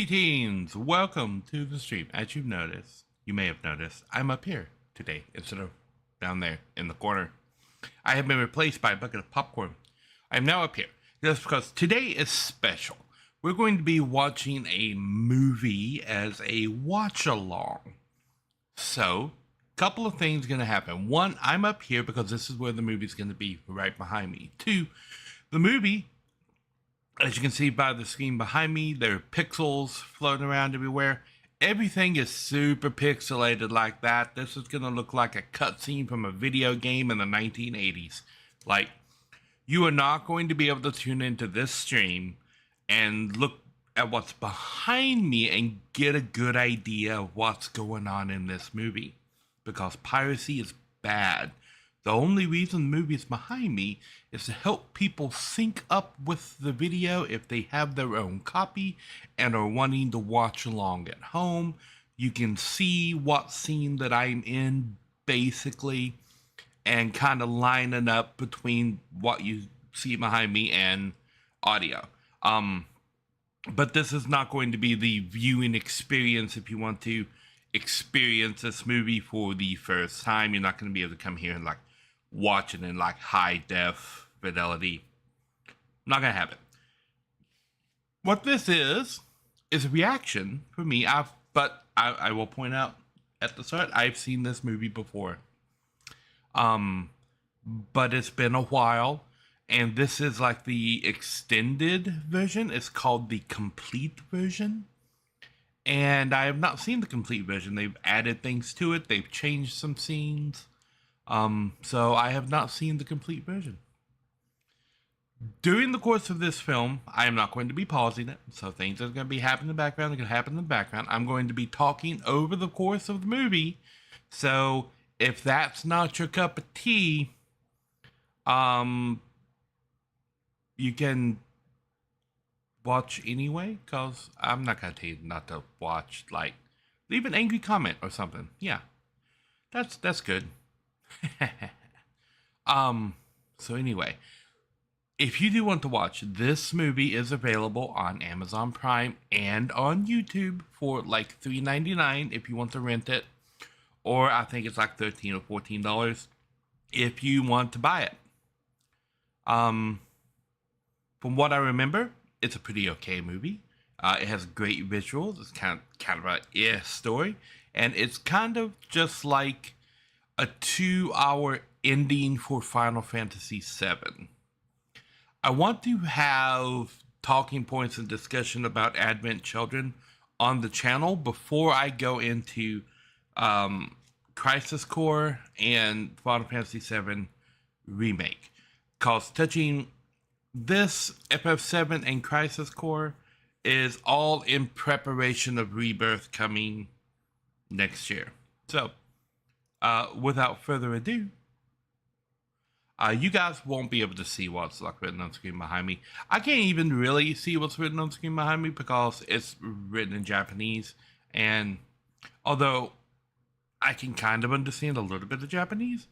teens, welcome to the stream. As you may have noticed, I'm up here today instead of down there in the corner. I have been replaced by a bucket of popcorn. I'm now up here just because today is special. We're going to be watching a movie as a watch along. So, a couple of things going to happen. One, I'm up here because this is where the movie's going to be right behind me. Two, the movie, as you can see by the screen behind me, there are pixels floating around everywhere. Everything is super pixelated like that. This is going to look like a cutscene from a video game in the 1980s. Like, you are not going to be able to tune into this stream and look at what's behind me and get a good idea of what's going on in this movie. Because piracy is bad. The only reason the movie is behind me is to help people sync up with the video if they have their own copy and are wanting to watch along at home. You can see what scene that I'm in, basically, and kind of line it up between what you see behind me and audio. But this is not going to be the viewing experience if you want to experience this movie for the first time. You're not going to be able to come here and watch it in high def fidelity. Not gonna happen. What this is a reaction for me. But I will point out at the start, I've seen this movie before. But it's been a while, and this is like the extended version. It's called the complete version. And I have not seen the complete version. They've added things to it. They've changed some scenes. So I have not seen the complete version. During the course of this film, I am not going to be pausing it. So things that are going to be happening in the background are going to happen in the background. I'm going to be talking over the course of the movie. So if that's not your cup of tea, you can watch anyway, because I'm not going to tell you not to watch. Leave an angry comment or something. Yeah, that's good. So anyway, if you do want to watch, this movie is available on Amazon Prime and on YouTube for $3.99 if you want to rent it, or I think it's $13 or $14 if you want to buy it. From what I remember, it's a pretty okay movie. It has great visuals. It's kind of a story, and it's kind of just like a 2-hour ending for Final Fantasy VII. I want to have talking points and discussion about Advent Children on the channel before I go into Crisis Core and Final Fantasy VII Remake. Because touching this FF7 and Crisis Core is all in preparation of Rebirth coming next year. So, without further ado, you guys won't be able to see what's written on screen behind me. I can't even really see what's written on screen behind me because it's written in Japanese. And although I can kind of understand a little bit of Japanese,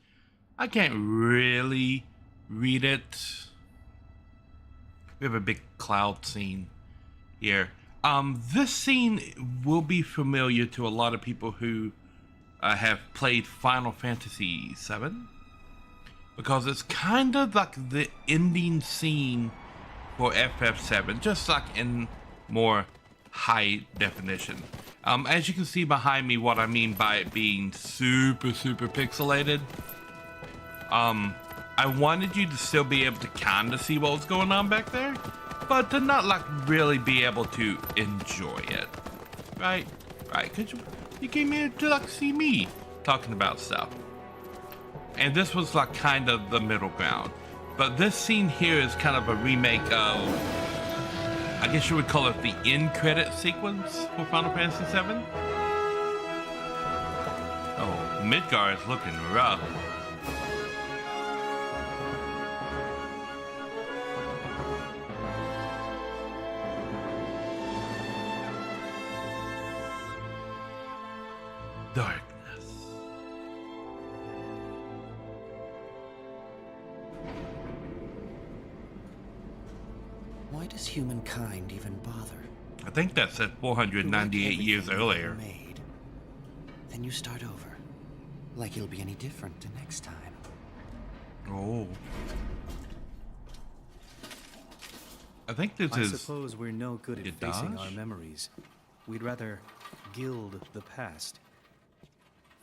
I can't really read it. We have a big cloud scene here. This scene will be familiar to a lot of people who have played Final Fantasy VII, because it's kind of like the ending scene for FF7, just like in more high definition. As you can see behind me, what I mean by it being super pixelated, I wanted you to still be able to kind of see what was going on back there, but to not really be able to enjoy it, right? Because you came here to see me talking about stuff. And this was kind of the middle ground. But this scene here is kind of a remake of, I guess you would call it the end credit sequence for Final Fantasy VII. Oh, Midgar is looking rough. Darkness. Why does humankind even bother? I think that said 498 years earlier. Made. Then you start over. Like it'll be any different the next time. Oh. I think this is... I suppose we're no good at facing our memories. We'd rather gild the past.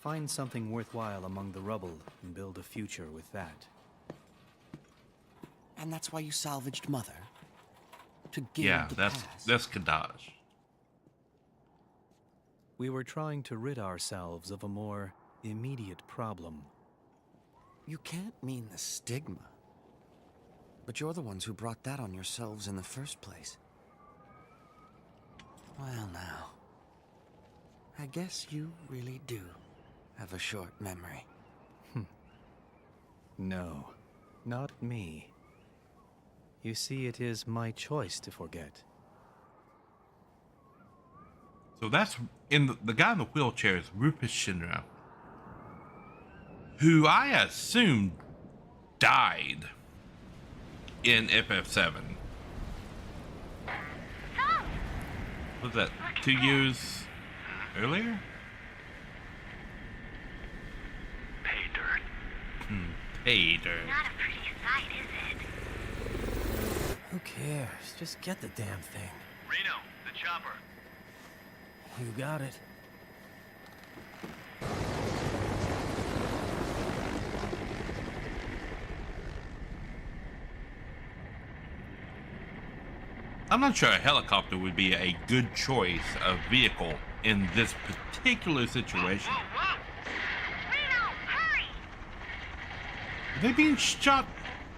Find something worthwhile among the rubble and build a future with that. And that's why you salvaged Mother? To gild the past? That's Kadaj. We were trying to rid ourselves of a more immediate problem. You can't mean the stigma. But you're the ones who brought that on yourselves in the first place. Well now, I guess you really do have a short memory. No, not me. You see, it is my choice to forget. So that's in the guy in the wheelchair is Rufus Shinra, who I assumed died in FF7. Was that 2 years earlier? Pay dirt. Pay dirt. Not a pretty sight, is it? Who cares? Just get the damn thing. Reno, the chopper. You got it. I'm not sure a helicopter would be a good choice of vehicle in this particular situation. Whoa! Reno, hurry! Are they being shot at?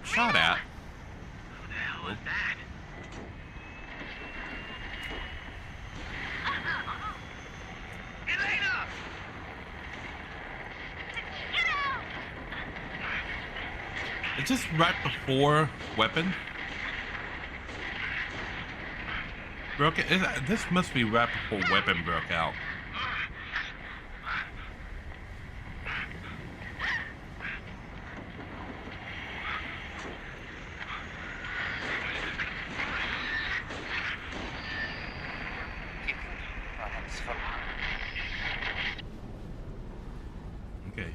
Who the hell is that? Elena! Get out! Is this right before Weapon? This must be right before Weapon broke out. Okay.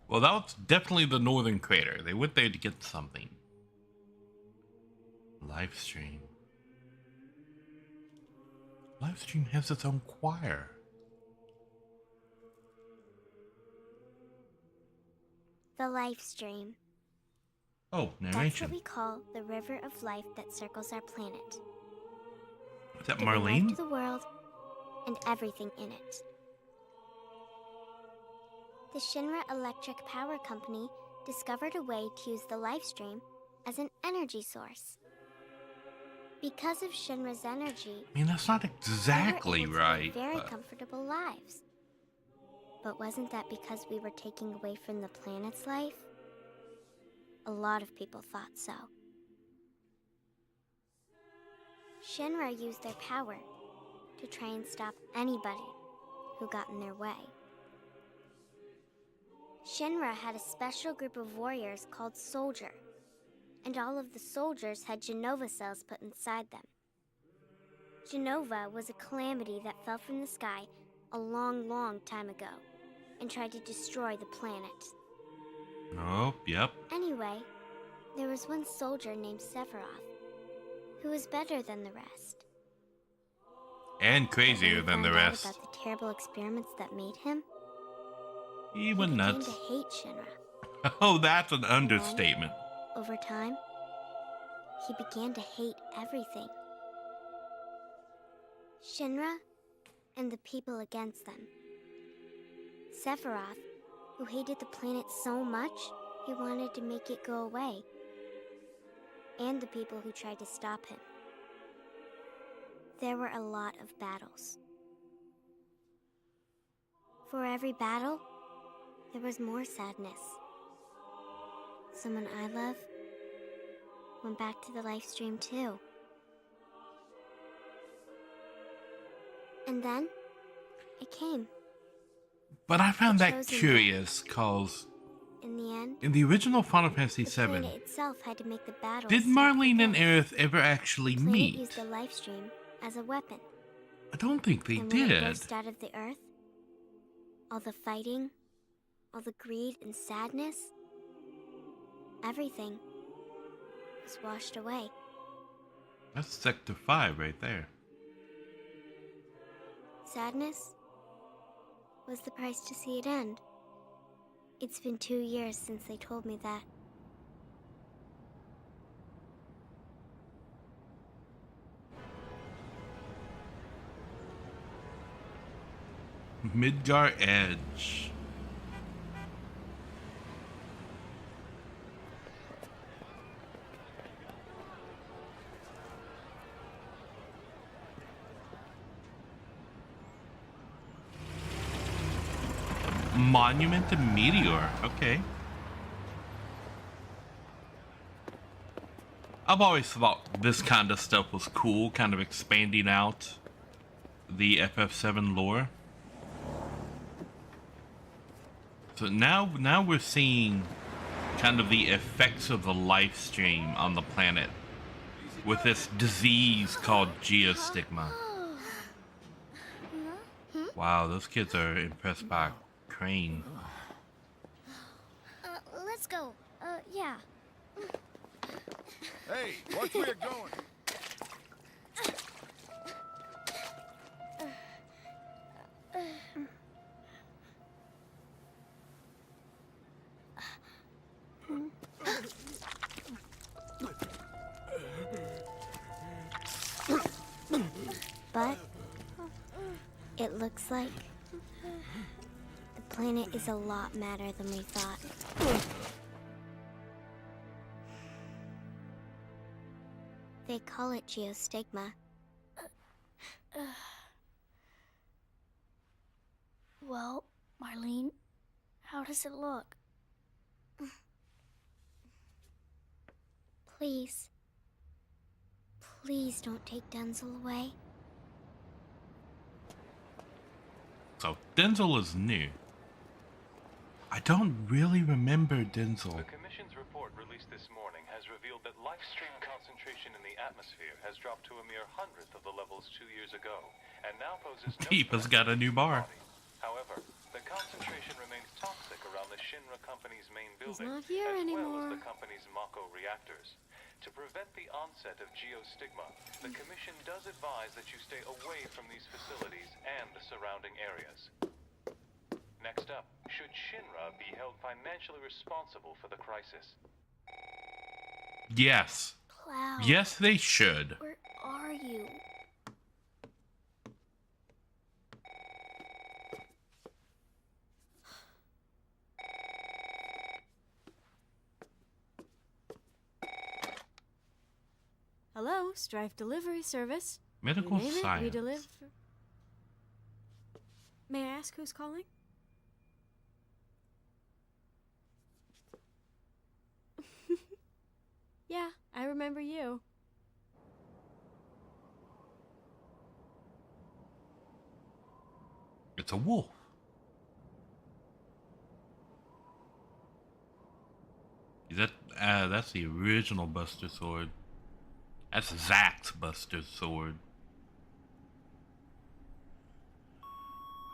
Well, that was definitely the northern crater. They went there to get something. Livestream. Livestream has its own choir. The life stream. Oh, That's narration. what we call the river of life that circles our planet. Is that Giving life Marlene? to the world and everything in it. The Shinra Electric Power Company discovered a way to use the life stream as an energy source. Because of Shinra's energy, I mean, that's not exactly we were able to right. live very but- comfortable lives. But wasn't that because we were taking away from the planet's life? A lot of people thought so. Shinra used their power to try and stop anybody who got in their way. Shinra had a special group of warriors called Soldier, and all of the soldiers had Genova cells put inside them. Genova was a calamity that fell from the sky a long, long time ago and tried to destroy the planet. Oh, yep. Anyway, there was one soldier named Sephiroth who was better than the rest. And crazier When he than the found out rest. about the terrible experiments that made him, He he went began nuts. to hate Shinra. Oh, that's an understatement. Over time, he began to hate everything. Shinra and the people against them. Sephiroth, who hated the planet so much, he wanted to make it go away. And the people who tried to stop him. There were a lot of battles. For every battle, there was more sadness. Someone I love went back to the life stream too. And then it came. But I found The that chosen curious because In the end, in the original Final Fantasy the VII, planet itself had to make the battle. did Marlene and Aerith ever actually the planet meet? used the life stream as a weapon. I don't think they And when it did. burst out of the earth, all the fighting, all the greed and sadness, everything was washed away. That's Sector 5 right there. Sadness was the price to see it end. It's been 2 years since they told me that. Midgar Edge. Monument and Meteor. Okay. I've always thought this kind of stuff was cool, kind of expanding out the FF7 lore. So now we're seeing kind of the effects of the life stream on the planet with this disease called geostigma. Wow, those kids are impressed by Crane. Let's go. Yeah. Hey, watch where you're going. But it looks like the planet is a lot madder than we thought. They call it geostigma. Well, Marlene, how does it look? Please. Please don't take Denzel away. So Denzel is new. I don't really remember Denzel. The Commission's report released this morning has revealed that life stream concentration in the atmosphere has dropped to a mere 100th of the levels 2 years ago, and now poses no Peepa's threat got a new to the bar. body. However, the concentration remains toxic around the Shinra company's main building, not here as well anymore. as the company's Mako reactors. To prevent the onset of geostigma, the Commission does advise that you stay away from these facilities and the surrounding areas. Next up, should Shinra be held financially responsible for the crisis? Yes. Cloud. Yes, they should. Where are you? Hello, Strife Delivery Service. Medical You name it, we science. deliver. May I ask who's calling? Yeah, I remember you. It's a wolf. Is that that's the original Buster Sword. That's Zack's Buster Sword.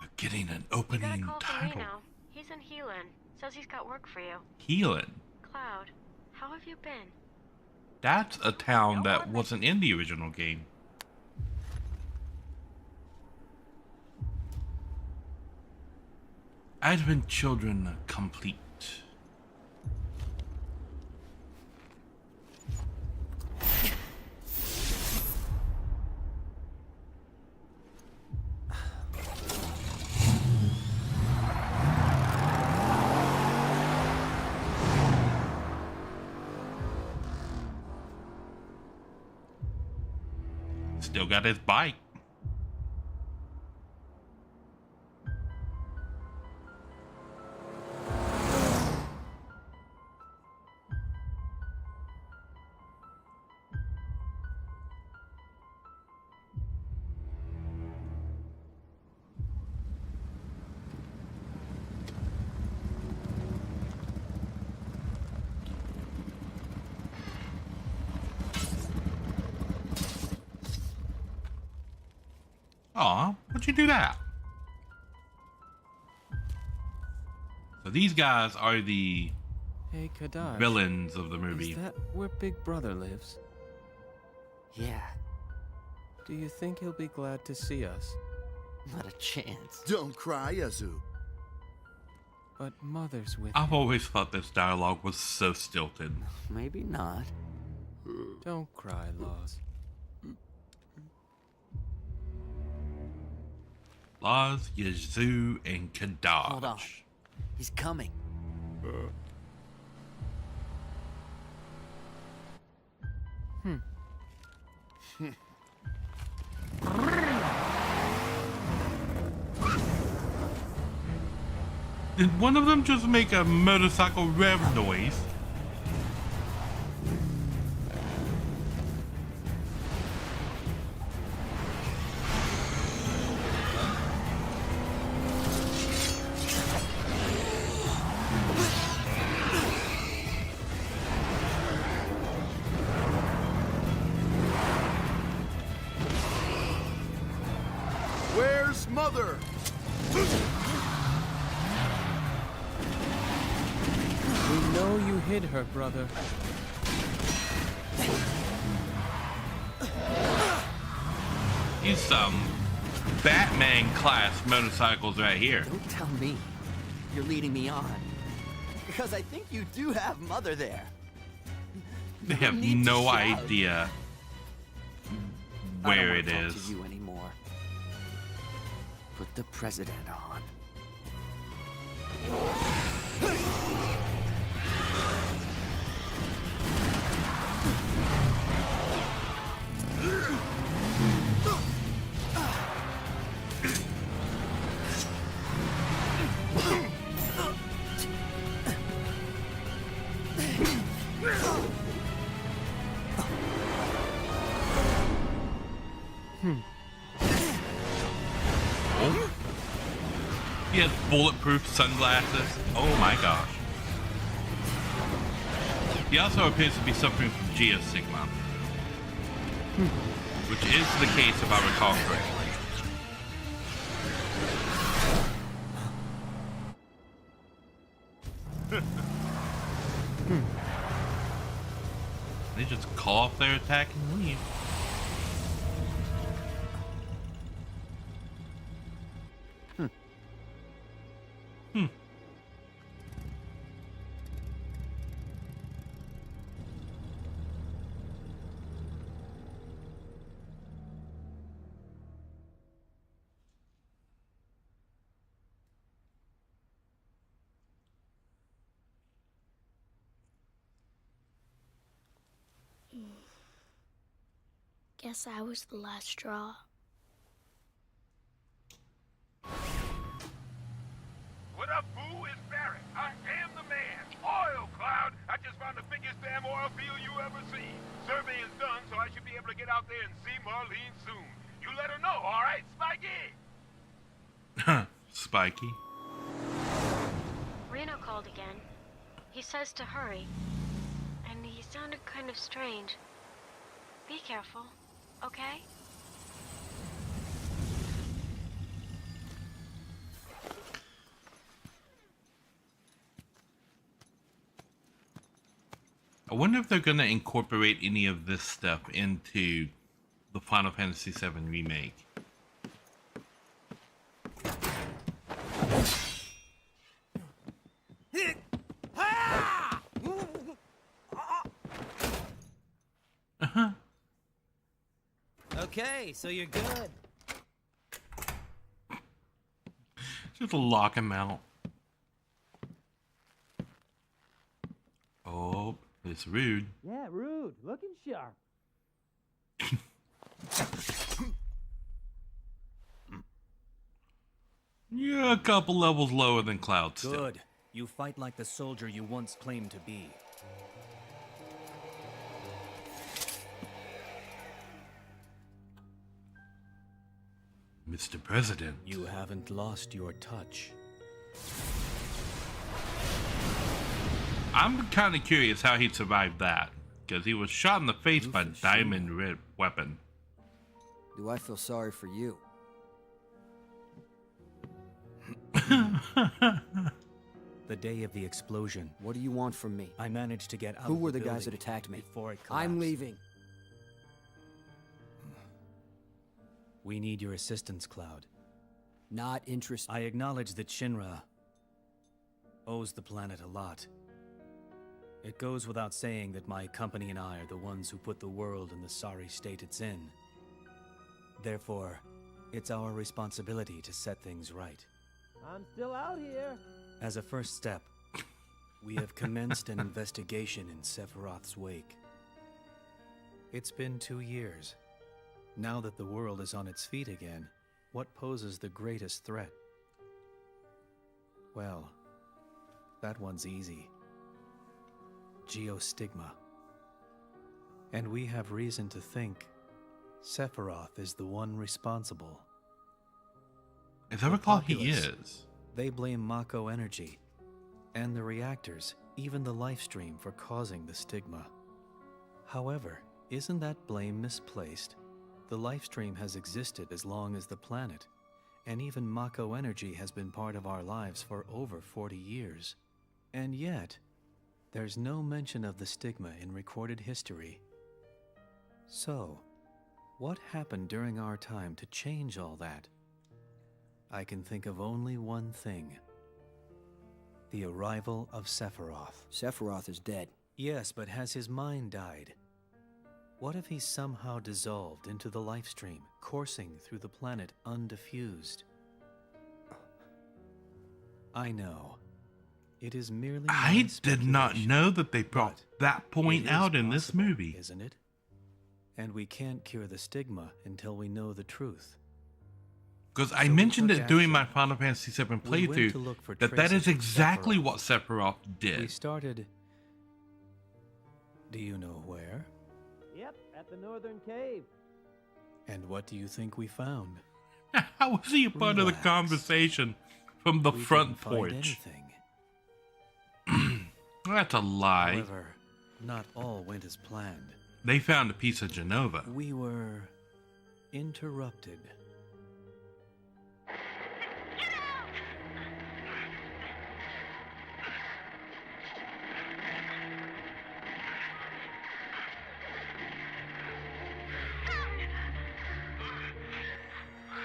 We're getting an Got a opening call from title. Reno. He's in Helan. Says he's got work for you. Healing. Cloud, how have you been? That's a town that wasn't in the original game. Advent Children complete. Still got his bike. Aw, why'd you do that? So these guys are the Hey, Kadash. villains of the movie. Is that where Big Brother lives? Yeah, Do you think he'll be glad to see us? not a chance. Don't cry, Yazoo. But Mother's with I've always thought this dialogue was so stilted. Maybe not. Don't cry, Laws. Laz, Yazoo, and Kadash. Hold on. He's coming. Did one of them just make a motorcycle rev noise? Where's Mother? We know you hid her, brother. These some Batman class motorcycles right here. Don't tell me. You're leading me on. Because I think you do have Mother there. They have need to no shout. idea I don't where wanna it talk is. to you anymore. Put the president on. He has bulletproof sunglasses. Oh my gosh. He also appears to be suffering from geostigma. Which is the case if I recall correctly. They just call off their attack and leave. Guess I was the last straw. What up, boo? It's Barrett. I am the man. Oil cloud. I just found the biggest damn oil field you ever seen. Surveying's done, so I should be able to get out there and see Marlene soon. You let her know, all right, Spikey? Spiky. Reno called again. He says to hurry. And he sounded kind of strange. Be careful, okay? I wonder if they're going to incorporate any of this stuff into the Final Fantasy VII Remake. Okay, so you're good. Just lock him out. Oh, it's rude. Yeah, rude. Looking sharp. You're a couple levels lower than Cloud still. Good. You fight like the soldier you once claimed to be. Mr. President. You haven't lost your touch. I'm kind of curious how he survived that, because he was shot in the face by a diamond red weapon. Do I feel sorry for you? The day of the explosion, What do you want from me? I managed to get out Who of were the the guys that building attacked me? before it collapsed. I'm leaving. We need your assistance, Cloud. Not interested. I acknowledge that Shinra owes the planet a lot. It goes without saying that my company and I are the ones who put the world in the sorry state it's in. Therefore, it's our responsibility to set things right. I'm still out here. As a first step, we have commenced an investigation in Sephiroth's wake. It's been 2 years. Now that the world is on its feet again, what poses the greatest threat? Well, that one's easy. Geostigma. And we have reason to think Sephiroth is the one responsible. As I recall, he is. They blame Mako Energy and the reactors, even the Lifestream, for causing the stigma. However, isn't that blame misplaced? The Lifestream has existed as long as the planet, and even Mako Energy has been part of our lives for over 40 years. And yet, there's no mention of the stigma in recorded history. So, what happened during our time to change all that? I can think of only one thing. The arrival of Sephiroth. Sephiroth is dead. Yes, but has his mind died? What if he's somehow dissolved into the Lifestream, coursing through the planet undiffused? I know. It is merely I did not know that they brought that point out in this movie. Isn't it? And we can't cure the stigma until we know the truth. Because I mentioned it during my Final Fantasy VII playthrough that is exactly what Sephiroth did. We started... Do you know where? Yep, at the northern cave. And what do you think we found? How was he a part of the conversation from the front porch? That's a lie. However, not all went as planned. They found a piece of Genova. We were interrupted.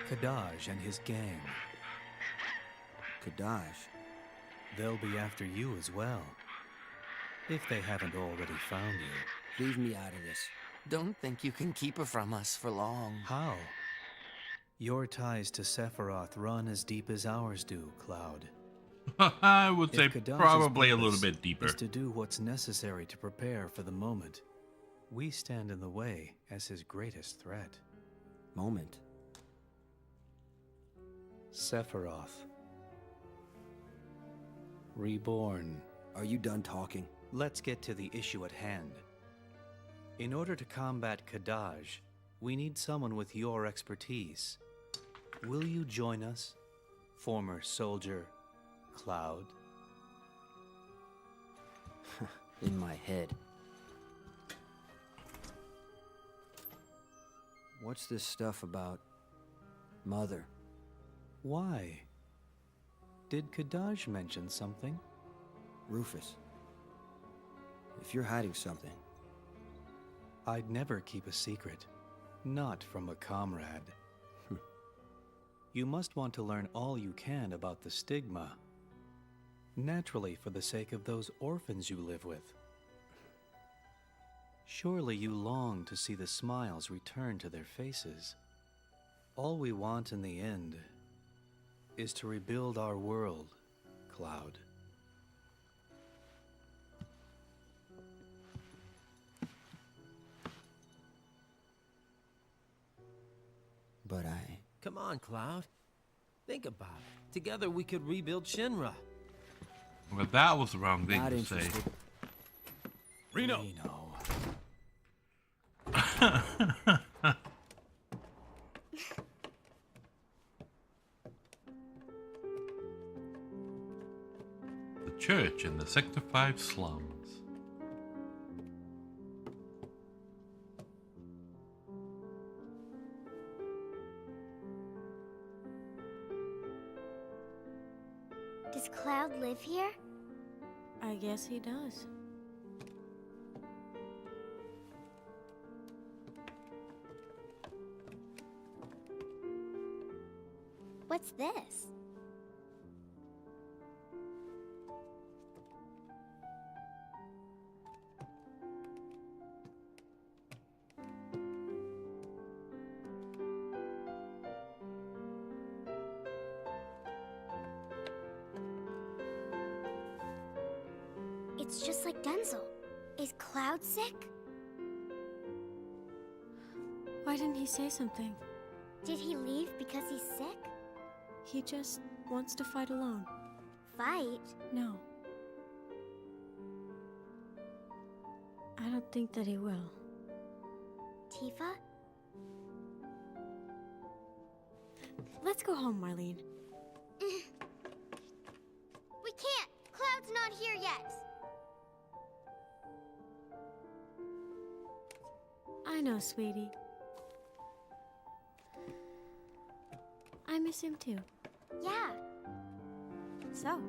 Kadaj and his gang. Kadaj? They'll be after you as well. If they haven't already found you. Leave me out of this. Don't think you can keep her from us for long. How? Your ties to Sephiroth run as deep as ours do, Cloud. I would say probably a little bit deeper. Is to do what's necessary to prepare for the moment. We stand in the way as his greatest threat. Moment? Sephiroth. Reborn. Are you done talking? Let's get to the issue at hand. In order to combat Kadaj, we need someone with your expertise. Will you join us, former soldier Cloud? In my head. What's this stuff about Mother? Why? Did Kadaj mention something? Rufus, if you're hiding something... I'd never keep a secret. Not from a comrade. You must want to learn all you can about the stigma. Naturally, for the sake of those orphans you live with. Surely you long to see the smiles return to their faces. All we want in the end is to rebuild our world, Cloud. But I... Come on, Cloud. Think about it. Together we could rebuild Shinra. Well, that was the wrong thing Not to interested. say. Reno! The church in the Sector 5 slums. Does Cloud live here? I guess he does. What's this? It's just like Denzel. Is Cloud sick? Why didn't he say something? Did he leave because he's sick? He just wants to fight alone. Fight? No. I don't think that he will. Tifa? Let's go home, Marlene. We can't! Cloud's not here yet! I know, sweetie. I miss him too. Yeah. So,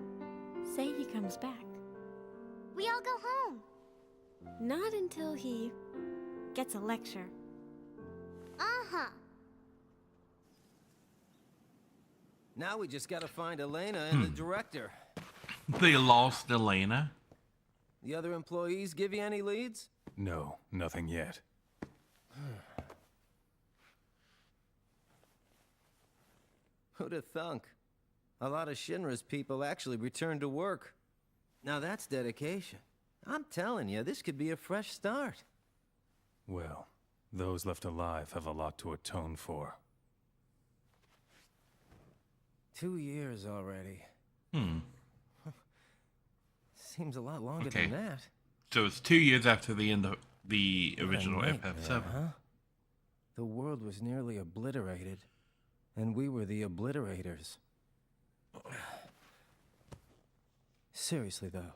say he comes back. We all go home. Not until he gets a lecture. Uh-huh. Now we just gotta find Elena and the director. They lost Elena. The other employees give you any leads? No, nothing yet. Who'd have thunk? A lot of Shinra's people actually returned to work. Now that's dedication. I'm telling you, this could be a fresh start. Well, those left alive have a lot to atone for. 2 years already. Seems a lot longer Okay. than that. So it's 2 years after the end of the What a original nightmare, FF7. huh? The world was nearly obliterated, and we were the obliterators. Seriously, though,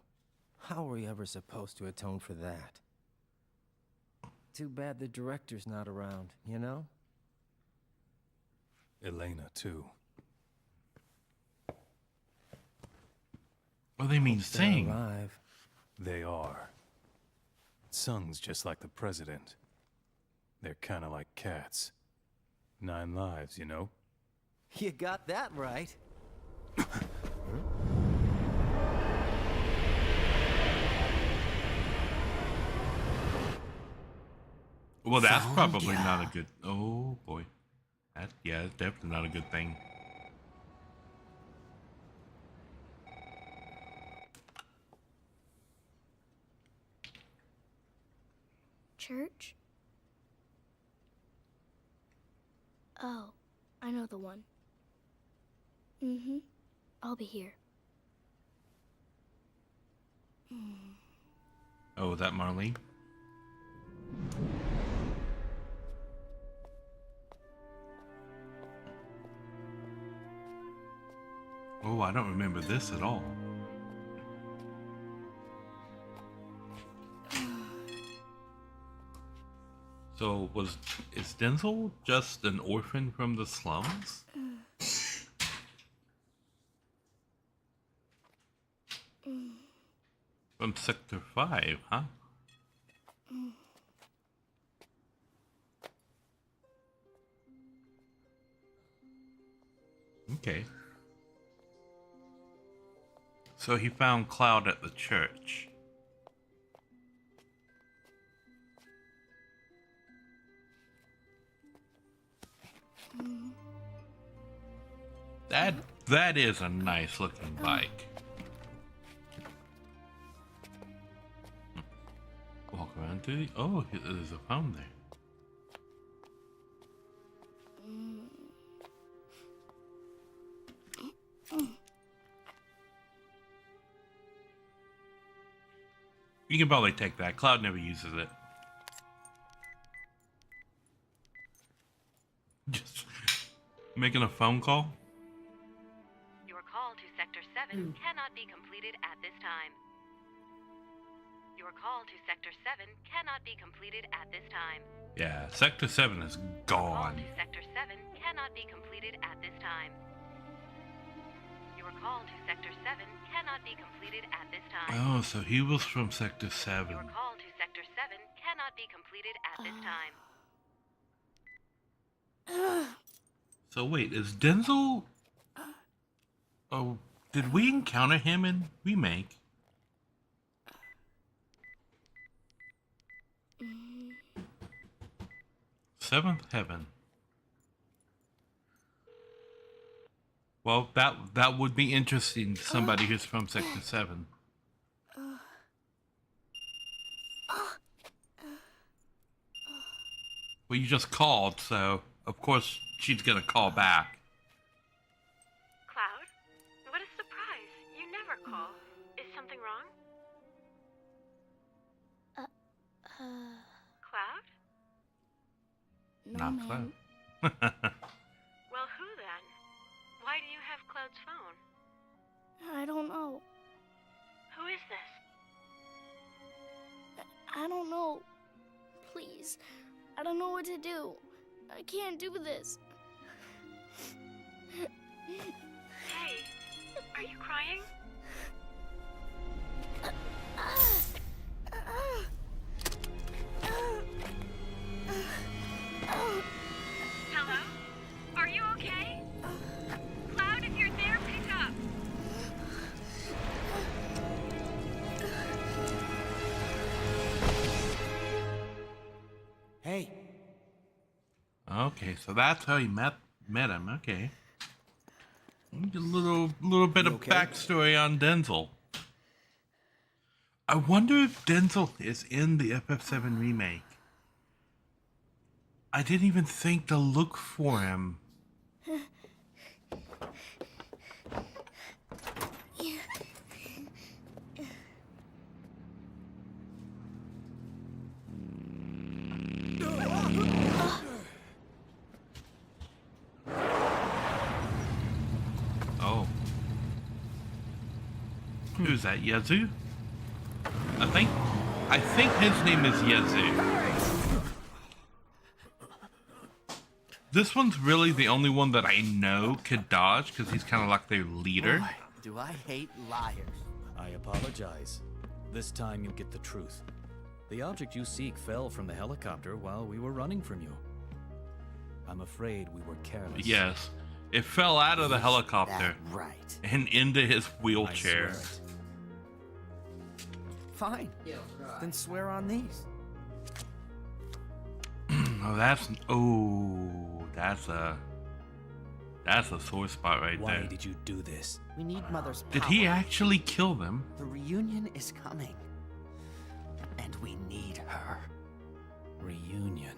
how are we ever supposed to atone for that? Too bad the director's not around, you know? Elena, too. Well, they mean They're sing. alive. They are. Sung's just like the president. They're kinda like cats. 9 lives, you know? You got that right. Well, that's Found probably ya. not a good. Oh boy, that's definitely not a good thing. Church? Oh, I know the one. Mm-hmm. I'll be here. Oh, is that Marlene? Oh, I don't remember this at all. So is Denzel just an orphan from the slums? From Sector 5, huh? Okay. So he found Cloud at the church. That is a nice looking bike. Walk around to the there's a phone there. You can probably take that. Cloud never uses it. Just making a phone call? Your call to Sector 7 cannot be completed at this time. Your call to Sector 7 cannot be completed at this time. Yeah, Sector 7 is Call gone. to Sector 7 cannot be completed at this time. Your call to Sector 7 cannot be completed at this time. Oh, so he was from Sector 7. Your call to Sector 7 cannot be completed at this time. So wait, is Denzel... Oh, did we encounter him in Remake? Seventh Heaven. Well, that would be interesting. Somebody who's from Sector 7. Well, you just called, so of course she's gonna call back. Cloud? What a surprise. You never call. Is something wrong? Cloud? No, Not ma'am. Cloud. Well, who then? Why do you have Cloud's phone? I don't know. Who is this? I don't know. Please. I don't know what to do. I can't do this. Hey, are you crying? Hello? Are you okay? Cloud, if you're there, pick up. Hey. Okay, so that's how he met him. Okay. A little bit of backstory on Denzel. I wonder if Denzel is in the FF7 remake. I didn't even think to look for him. Oh. Who's that, Yazoo? I think his name is Yazoo. This one's really the only one that I know could dodge because he's kind of like their leader. Boy, do I hate liars. I apologize. This time you'll get the truth. The object you seek fell from the helicopter while we were running from you. I'm afraid we were careless. Yes, it fell out of the helicopter right. and into his wheelchair. I swear it. Fine. Then swear on these. Oh, that's a sore spot right Why there. did you do this? We need Mother's Did power. he actually kill them? The reunion is coming. And we need her. Reunion.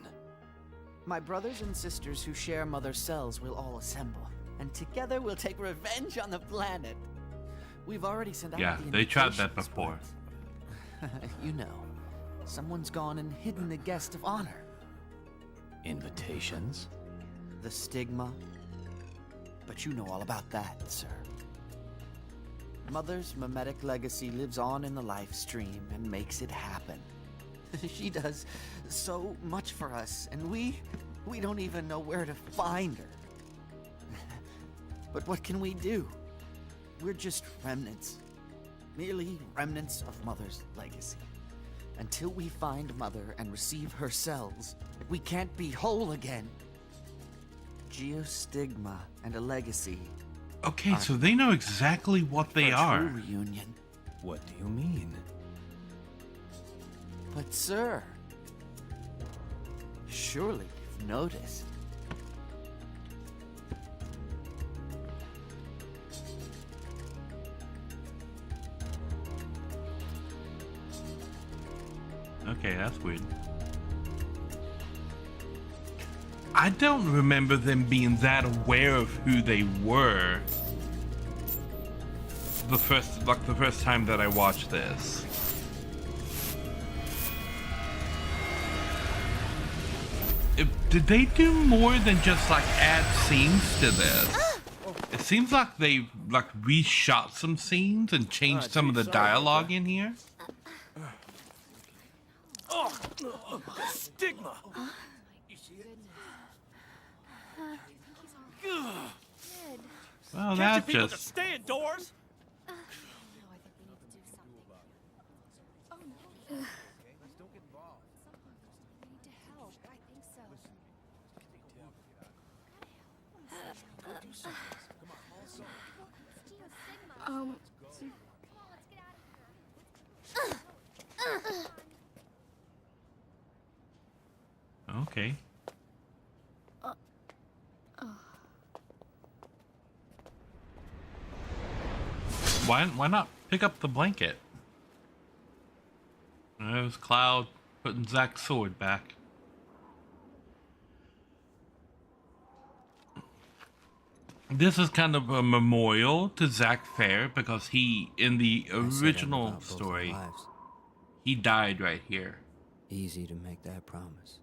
My brothers and sisters who share Mother's cells will all assemble. And together we'll take revenge on the planet. We've already sent out Yeah, the they tried that invitations, before. but you know, someone's gone and hidden the guest of honor. Invitations? The stigma. But you know all about that, sir. Mother's mimetic legacy lives on in the life stream and makes it happen. She does so much for us, and we don't even know where to find her. But what can we do? We're just remnants. Merely remnants of Mother's legacy. Until we find Mother and receive her cells, we can't be whole again. Geostigma and a legacy. Okay, so they know exactly what they are. True reunion. What do you mean? But sir, surely you've noticed. Okay, that's weird. I don't remember them being that aware of who they were the first time that I watched this. Did they do more than just like add scenes to this? It seems like they reshot some scenes and changed some of the dialogue in here. Stigma! Well, Can't that's you people just... stay indoors? Okay. Why not pick up the blanket? There's Cloud putting Zack's sword back. This is kind of a memorial to Zack Fair because he, in the original story, he died right here. Easy to make that promise.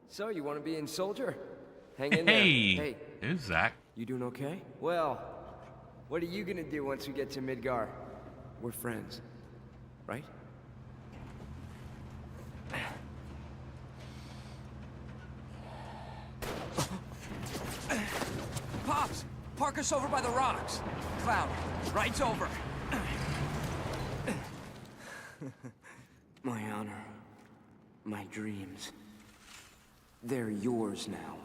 So, you want to be in soldier? Hang in Hey, there. Hey, there's Zack. you doing okay? Well, what are you gonna do once we get to Midgar? We're friends, right? Pops, park us over by the rocks. Cloud, ride's over. My honor, my dreams, they're yours now.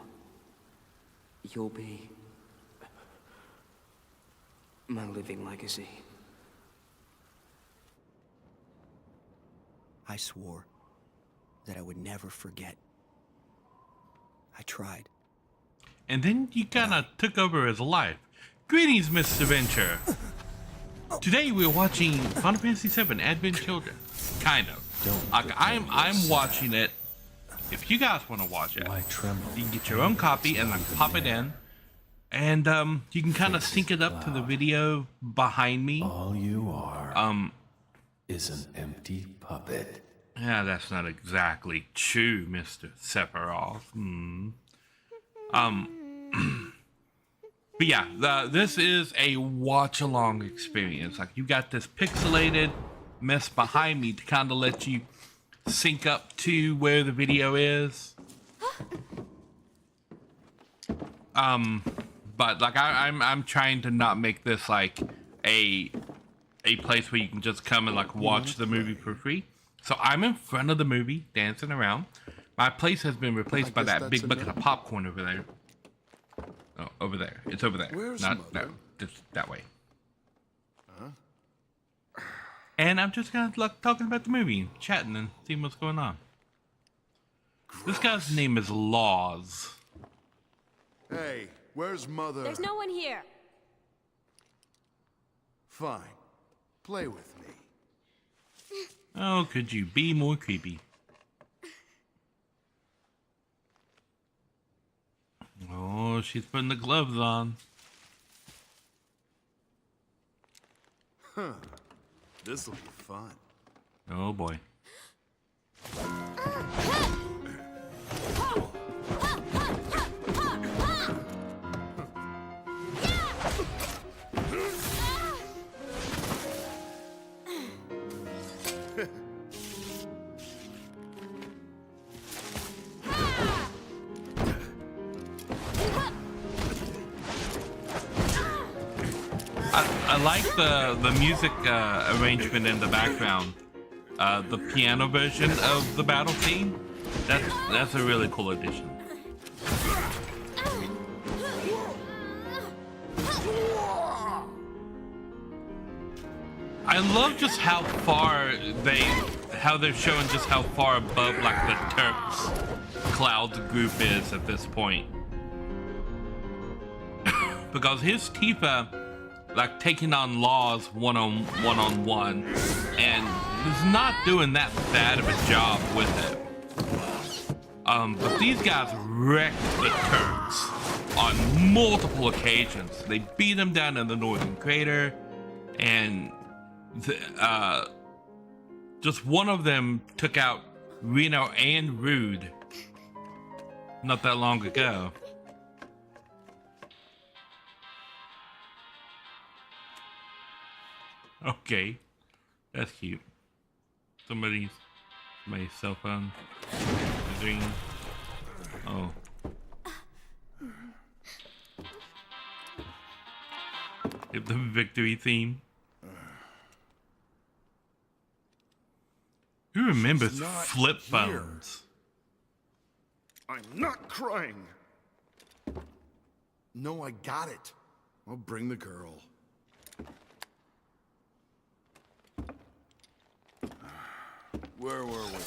You'll be my living legacy. I swore that I would never forget. I tried. And then you kind of took over his life. Greetings, Mr. Venture. Today we're watching Final Fantasy VII Advent Children. Kind of. Like, I'm watching it. If you guys want to watch it, you can get your own copy and like pop it in, and you can kind of sync it up to the video behind me. All you are is an empty puppet. Yeah, that's not exactly true, Mr. Sephiroth. But yeah, this is a watch-along experience. Like, you got this pixelated mess behind me to kind of let you sync up to where the video is. But like I'm trying to not make this like a place where you can just come and like watch the movie for free. So I'm in front of the movie dancing around. My place has been replaced by that big bucket of popcorn over there. Oh, over there. It's over there. Where's not Mother? just that way. Huh? And I'm just kind of like talking about the movie, chatting and seeing what's going on. This guy's name is Laws. Hey, where's Mother? There's no one here. Fine. Play with me. Oh, could you be more creepy? Oh, she's putting the gloves on. Huh. This'll be fun. Oh boy. I like the music arrangement in the background. The piano version of the battle theme. That's a really cool addition. I love just how far they're showing just how far above like the Turks Cloud's group is at this point. Because his Tifa like taking on Laws one on one and is not doing that bad of a job with it. But these guys wrecked the Turks on multiple occasions. They beat them down in the Northern Crater, and just one of them took out Reno and Rude not that long ago. Okay, that's cute. Somebody's cell phone ring. Oh. The victory theme. Who remembers She's not flip here. phones? I'm not crying. No, I got it. I'll bring the girl. Where were we?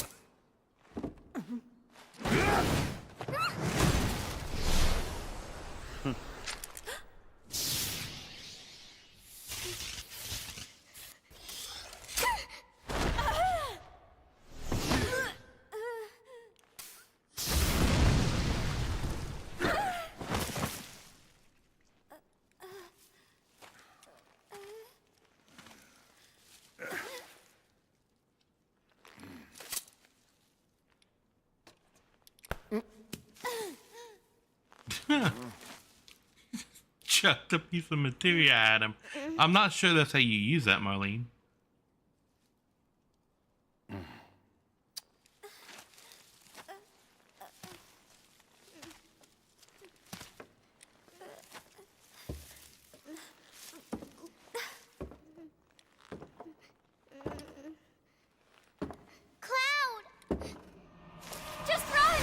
Chucked a piece of materia at him. I'm not sure that's how you use that, Marlene. Cloud! Just run!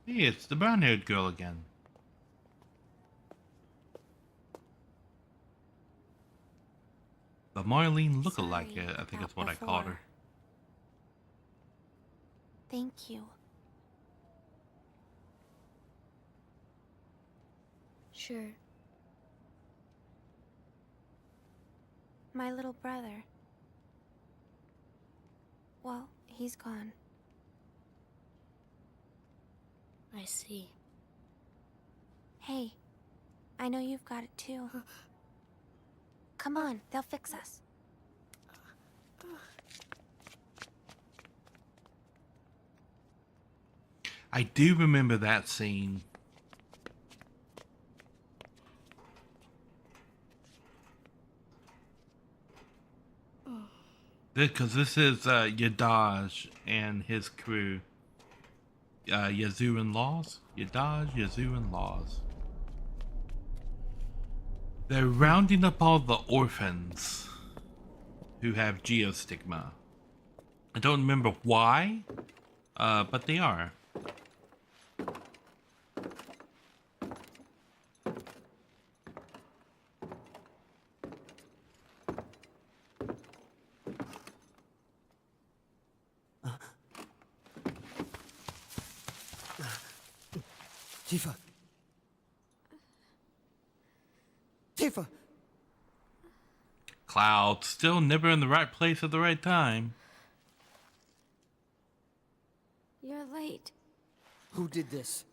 Hey, it's the brown-haired girl again. The Marlene lookalike, I think that's what I called her. Thank you. Sure. My little brother. Well, he's gone. I see. Hey, I know you've got it too. Come on, they'll fix us. I do remember that scene. Because this is Yadaj and his crew. Yazuran Laws? Yadaj, Yazuran Laws. They're rounding up all the orphans who have geostigma. I don't remember why, but they are. Tifa. Tifa. Cloud, still never in the right place at the right time. You're late. Who did this?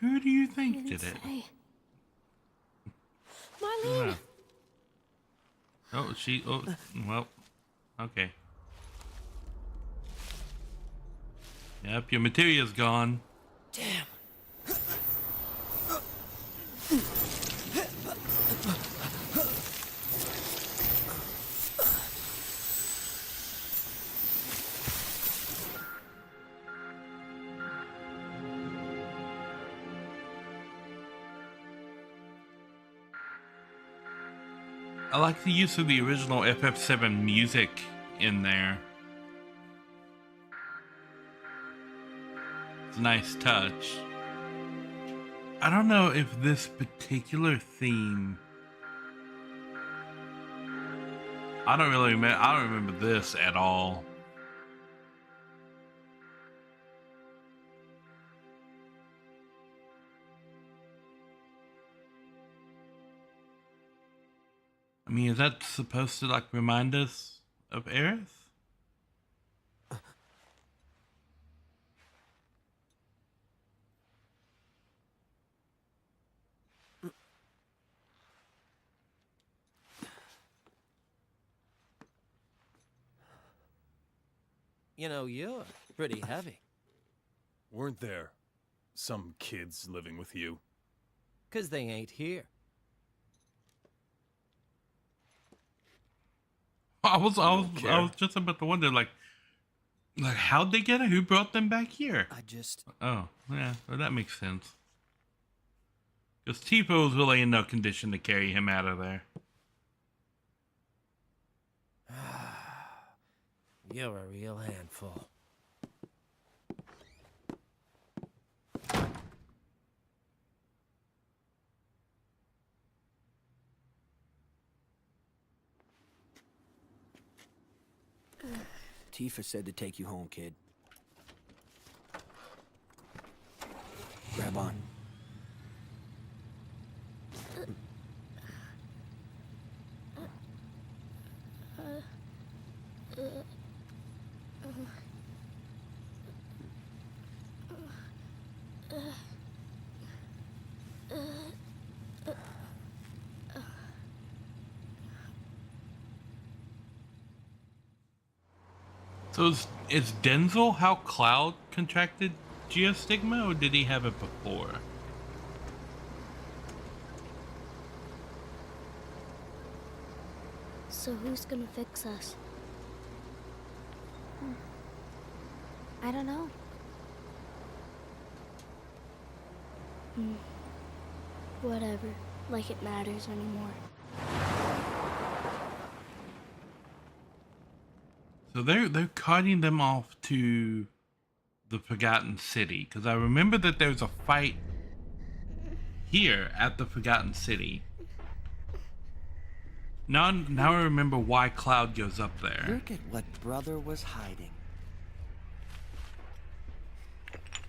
Who do you think did it? Marlene! Oh, well, okay. Yep, your material's gone. Damn. I like the use of the original FF7 music in there. It's a nice touch. I don't know if this particular theme... I don't remember this at all. I mean, is that supposed to, like, remind us of Aerith? You know, you're pretty heavy. Weren't there some kids living with you? 'Cause they ain't here. I was just about to wonder, like how'd they get it? Who brought them back here? Oh, yeah, well, that makes sense. Because Tifa was really in no condition to carry him out of there. You're a real handful. Tifa said to take you home, kid. Grab on. So is Denzel how Cloud contracted geostigma, or did he have it before? So who's gonna fix us? I don't know. Whatever. Like it matters anymore. So they're carting them off to the Forgotten City, because I remember that there's a fight here at the Forgotten City. Now I remember why Cloud goes up there. Look at what Brother was hiding.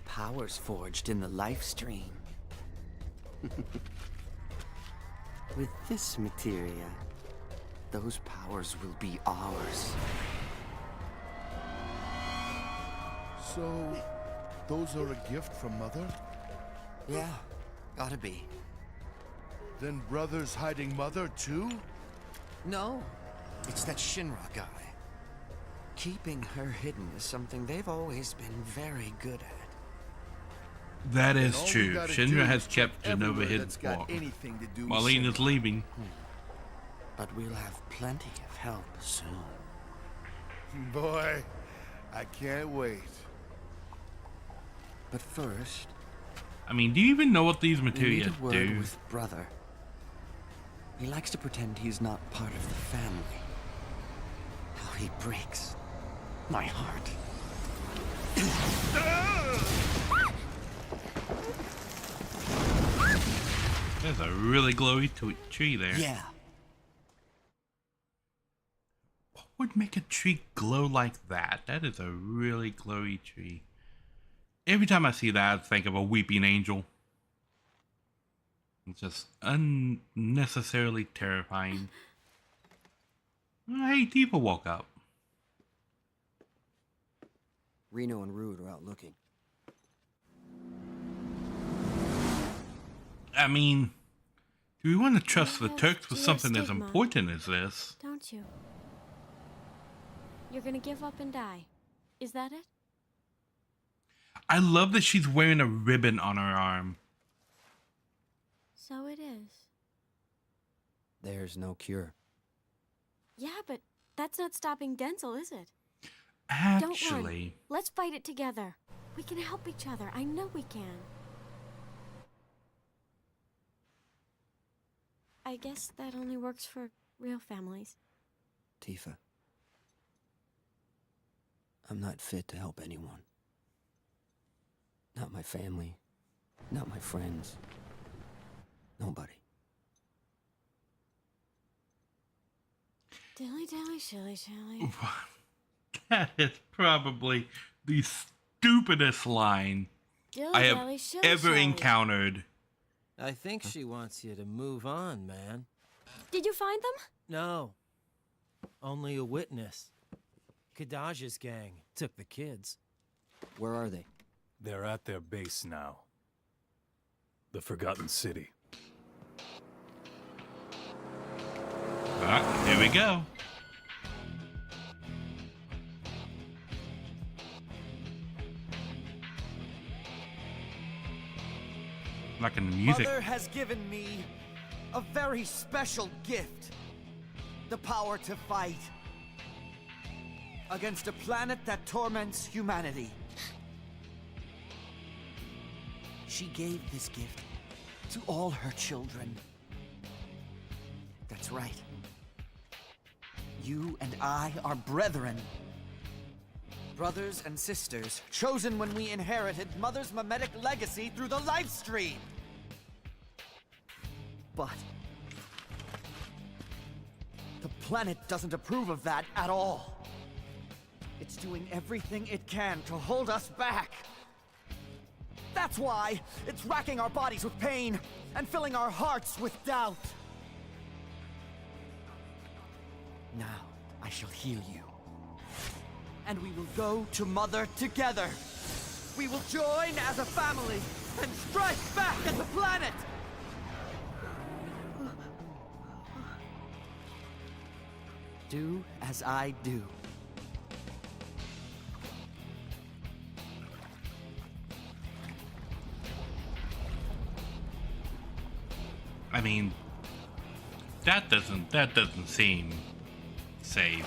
Powers forged in the life stream. With this materia, those powers will be ours. So, those are a gift from Mother? Yeah, gotta be. Then Brother's hiding Mother too? No, it's that Shinra guy. Keeping her hidden is something they've always been very good at. That is true. Shinra has kept Genova hidden while Marlene leaving. But we'll have plenty of help soon. Boy, I can't wait. But first, I mean, do you even know what these we need materia a word do? with Brother. He likes to pretend he's not part of the family. How he breaks my heart. There's a really glowy tree there. Yeah. What would make a tree glow like that? That is a really glowy tree. Every time I see that, I think of a weeping angel. It's just unnecessarily terrifying. Oh, hey, Tifa woke up. Reno and Rude are out looking. I mean, do we want to trust the Turks with something as important as this? Don't you? You're gonna give up and die. Is that it? I love that she's wearing a ribbon on her arm. So it is. There's no cure. Yeah, but that's not stopping Denzel, is it? Don't run. Actually, Let's fight it together. We can help each other. I know we can. I guess that only works for real families. Tifa. I'm not fit to help anyone. Not my family. Not my friends. Nobody. Dilly dally shilly shilly. that is probably the stupidest line I have ever encountered. I think she wants you to move on, man. Did you find them? No. Only a witness. Kadaj's gang took the kids. Where are they? They're at their base now. The Forgotten City. Here we go. Like in the music. Mother has given me a very special gift. The power to fight against a planet that torments humanity. She gave this gift to all her children. That's right. You and I are brethren. Brothers and sisters, chosen when we inherited Mother's mimetic legacy through the life stream. But the planet doesn't approve of that at all. It's doing everything it can to hold us back. That's why it's racking our bodies with pain and filling our hearts with doubt. Now, I shall heal you. And we will go to Mother together. We will join as a family and strike back at the planet! Do as I do. I mean, that doesn't seem safe.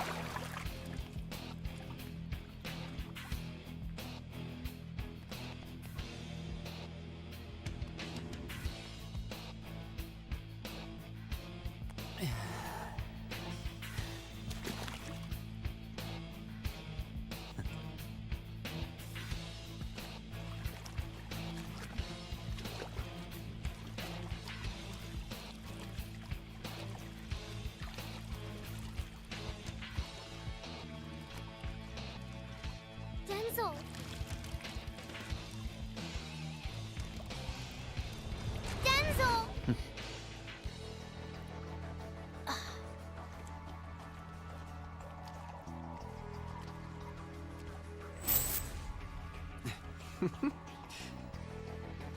Denzel! Denzel!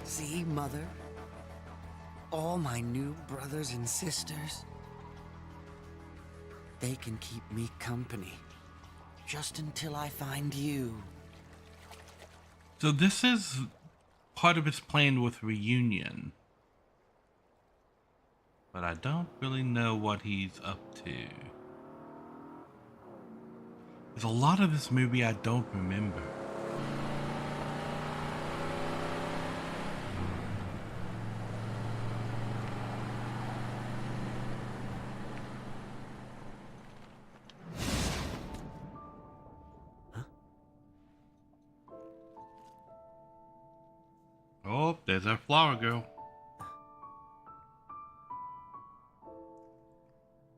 See, Mother? All my new brothers and sisters. They can keep me company. Just until I find you. So this is part of his plan with Reunion. But I don't really know what he's up to. There's a lot of this movie I don't remember. Oh, there's our flower girl.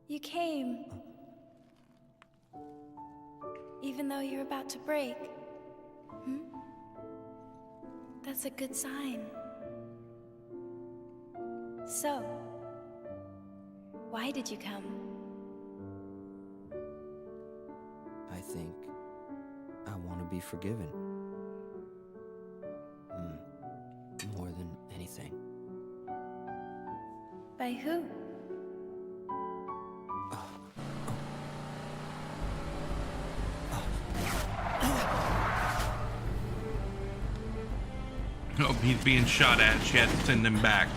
You came. Even though you're about to break. Hmm? That's a good sign. So, why did you come? I think I want to be forgiven. More than anything. By who? Oh, he's being shot at. She had to send him back.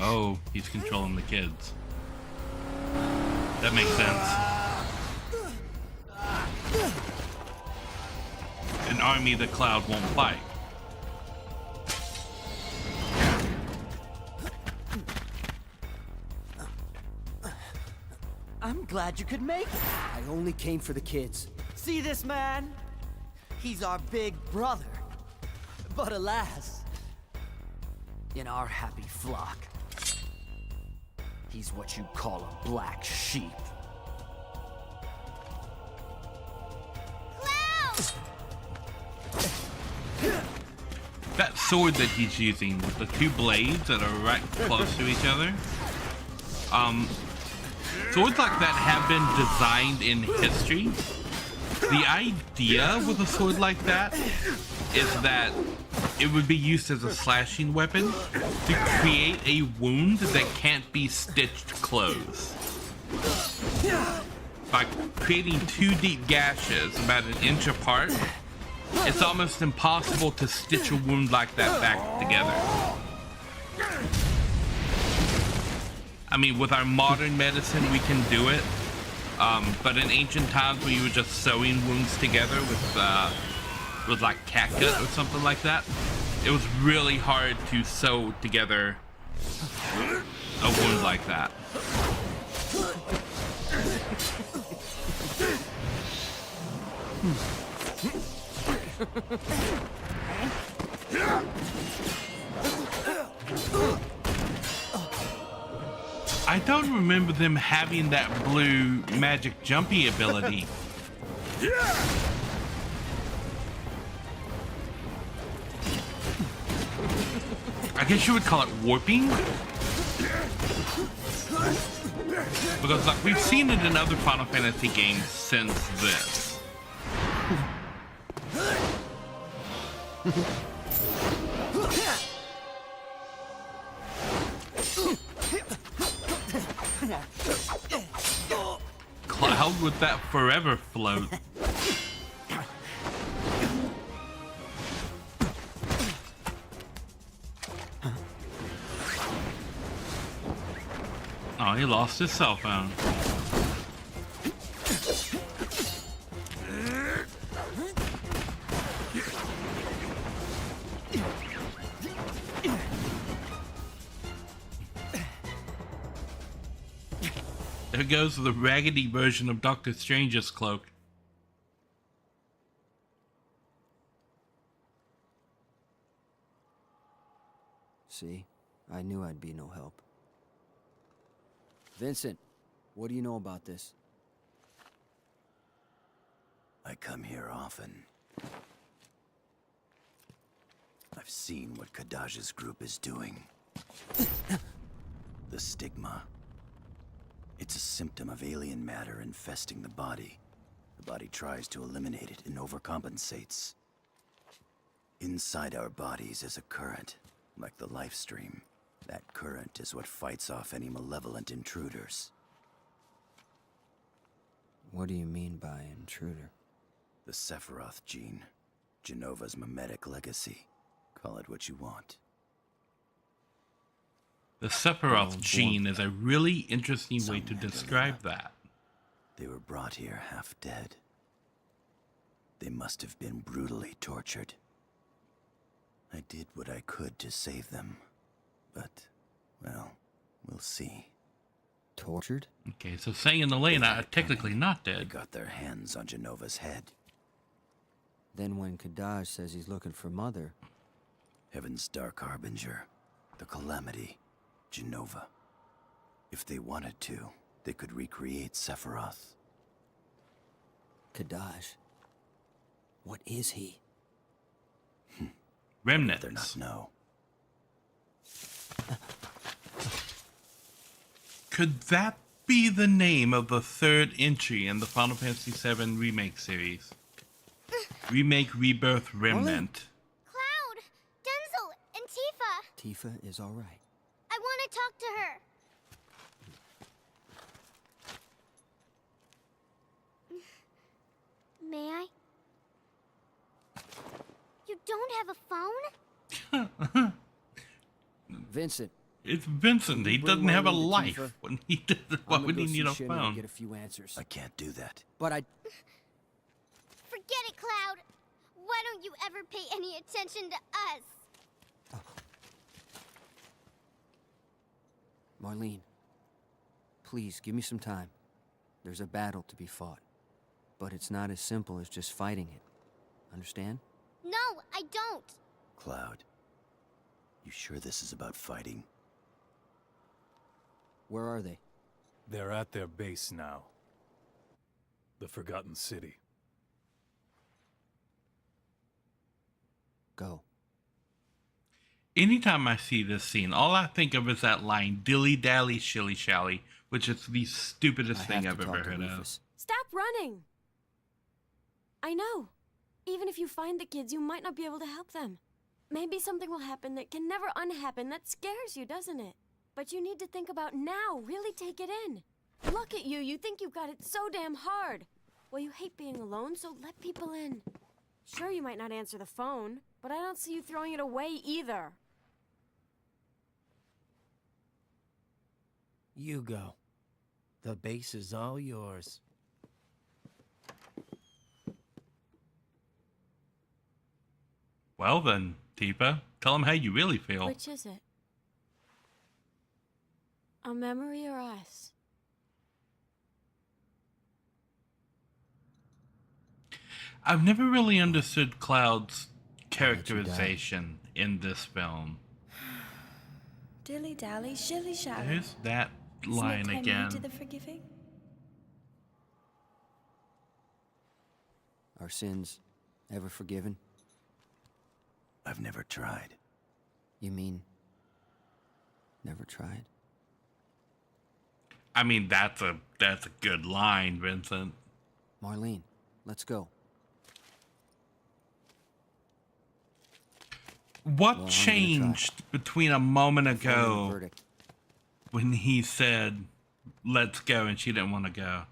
Oh, he's controlling the kids. That makes sense. An army the Cloud won't fight. I'm glad you could make it. I only came for the kids. See this man? He's our big brother. But alas, in our happy flock, he's what you call a black sheep. That sword that he's using with the two blades that are right close to each other. Swords like that have been designed in history. The idea with a sword like that is that it would be used as a slashing weapon to create a wound that can't be stitched closed. By creating two deep gashes about an inch apart, it's almost impossible to stitch a wound like that back together. I mean, with our modern medicine, we can do it. But in ancient times, when you were just sewing wounds together with like catgut or something like that, it was really hard to sew together a wound like that. I don't remember them having that blue magic jumpy ability. I guess you would call it warping? Because like we've seen it in other Final Fantasy games since this. Cloud with that forever float. Oh, he lost his cell phone. There goes the raggedy version of Doctor Strange's cloak. See? I knew I'd be no help. Vincent, what do you know about this? I come here often. I've seen what Kadaj's group is doing. The stigma. It's a symptom of alien matter infesting the body. The body tries to eliminate it and overcompensates. Inside our bodies is a current, like the life stream. That current is what fights off any malevolent intruders. What do you mean by intruder? The Sephiroth gene. Jenova's mimetic legacy. Call it what you want. The Sephiroth gene is a really interesting way to describe that. They were brought here half dead. They must have been brutally tortured. I did what I could to save them. But, well, we'll see. Tortured? Okay, so Say and Elena are technically not They dead. got their hands on Jenova's head. Then when Kadaj says he's looking for Mother... Heaven's Dark Harbinger. The Calamity. Jenova. If they wanted to, they could recreate Sephiroth. Kadaj. What is he? Remnants. They're not know. Could that be the name of the third entry in the Final Fantasy VII Remake series? Remake Rebirth Remnant. Cloud! Denzel! And Tifa! Tifa is alright. I want to talk to her. May I? You don't have a phone? Vincent. It's Vincent. He doesn't have a life. When he does, why would he need a phone? Get a few answers. I can't do that. But I... Forget it, Cloud. Why don't you ever pay any attention to us? Marlene, please give me some time. There's a battle to be fought. But it's not as simple as just fighting it. Understand? No, I don't. Cloud, you sure this is about fighting? Where are they? They're at their base now. The Forgotten City. Go. Anytime I see this scene, all I think of is that line, dilly-dally, shilly-shally, which is the stupidest thing I've ever heard of. Stop running! I know. Even if you find the kids, you might not be able to help them. Maybe something will happen that can never unhappen. That scares you, doesn't it? But you need to think about now. Really take it in. Look at you. You think you've got it so damn hard. Well, you hate being alone, so let people in. Sure, you might not answer the phone, but I don't see you throwing it away either. You go. The base is all yours. Well then, Tifa, tell him how you really feel. Which is it? A memory or us? I've never really understood Cloud's characterization in this film. Dilly dally, shilly shally. Who's that line again? To the forgiving? Our sins ever forgiven? I've never tried. You mean never tried? I mean, that's a good line, Vincent. Marlene, let's go. What changed between a moment ago when he said, let's go, and she didn't want to go?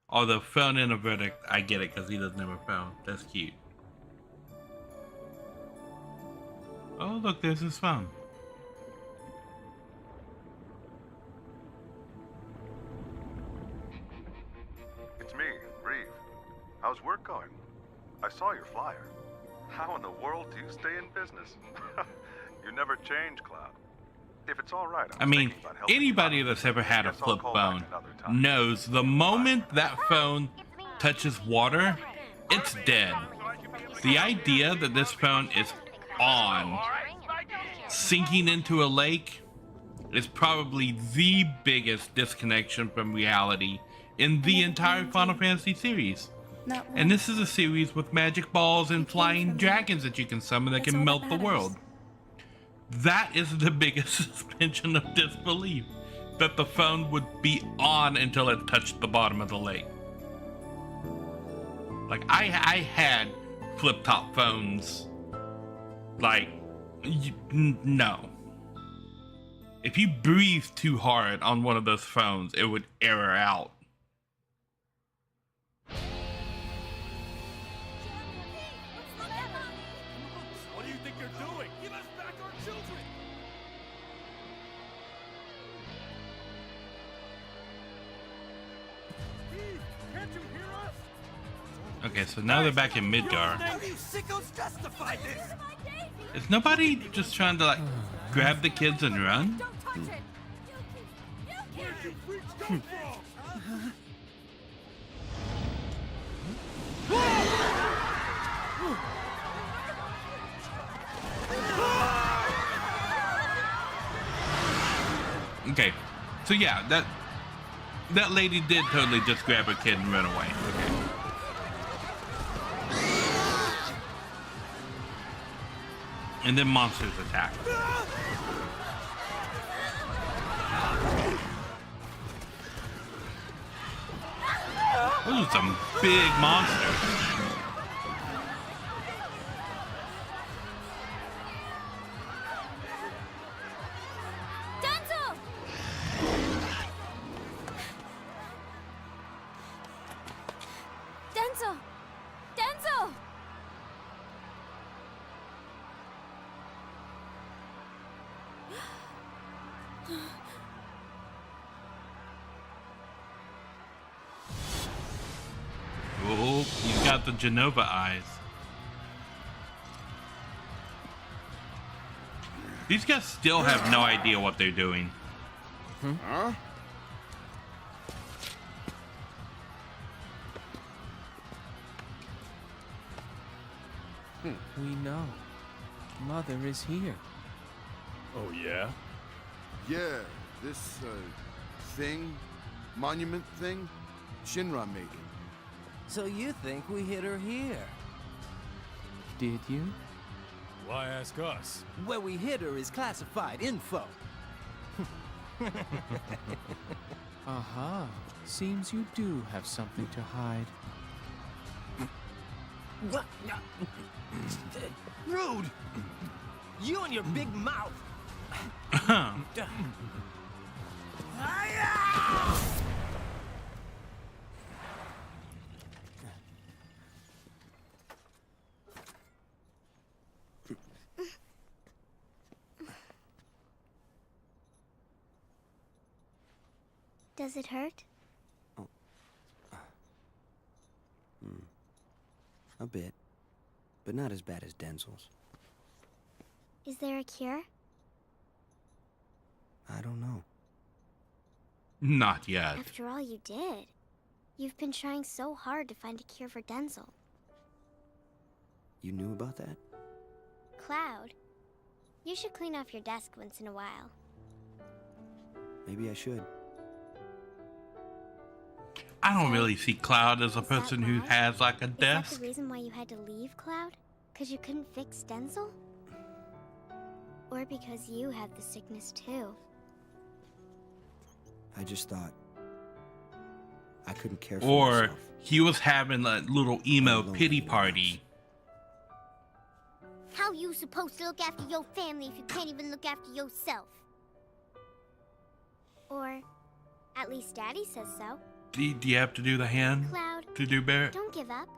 Although phone in a verdict, I get it because he doesn't have a phone. That's cute. Oh, look, there's his phone. It's me, Reeve. How's work going? I saw your flyer. How in the world do you stay in business? You never change, Cloud. If it's all right, I mean, anybody that's ever had a flip phone knows the moment that phone touches water, it's dead. The idea that this phone is on, sinking into a lake, is probably the biggest disconnection from reality in the entire Final Fantasy series. And this is a series with magic balls and flying dragons that you can summon that can melt the world. That is the biggest suspension of disbelief, that the phone would be on until it touched the bottom of the lake. Like, I had flip-top phones. Like, no. If you breathe too hard on one of those phones, it would error out. What do you think you're doing? Give us back our children! Steve, can't you hear us? Okay, so now they're back in Midgar. How do you sickos justify this? Is nobody just trying to, like, grab the kids and run? Where'd you freaks come from? Okay, so yeah, that lady did totally just grab her kid and run away. Okay. And then monsters attack. Those are some big monsters. Denzel! Oh, he's got the Genova eyes. These guys still have no idea what they're doing. Huh? We know. Mother is here. Oh, yeah? Yeah, this, monument thing, Shinra made it. So you think we hid her here? Did you? Why ask us? Where we hid her is classified info. Aha. Seems you do have something to hide. What? Rude! You and your big mouth! Does it hurt? A bit, but not as bad as Denzel's. Is there a cure? I don't know. Not yet. After all you did. You've been trying so hard to find a cure for Denzel. You knew about that? Cloud, you should clean off your desk once in a while. Maybe I should. I don't really see Cloud as a person who has like a Is that desk. the reason why you had to leave, Cloud? Because you couldn't fix Denzel? Or because you had the sickness too? I just thought I couldn't care for Or myself. he was having a little emo pity party. How you supposed to look after your family if you can't even look after yourself? Or, at least Daddy says so. Do you have to do the hand Cloud, to do Barrett? don't give up.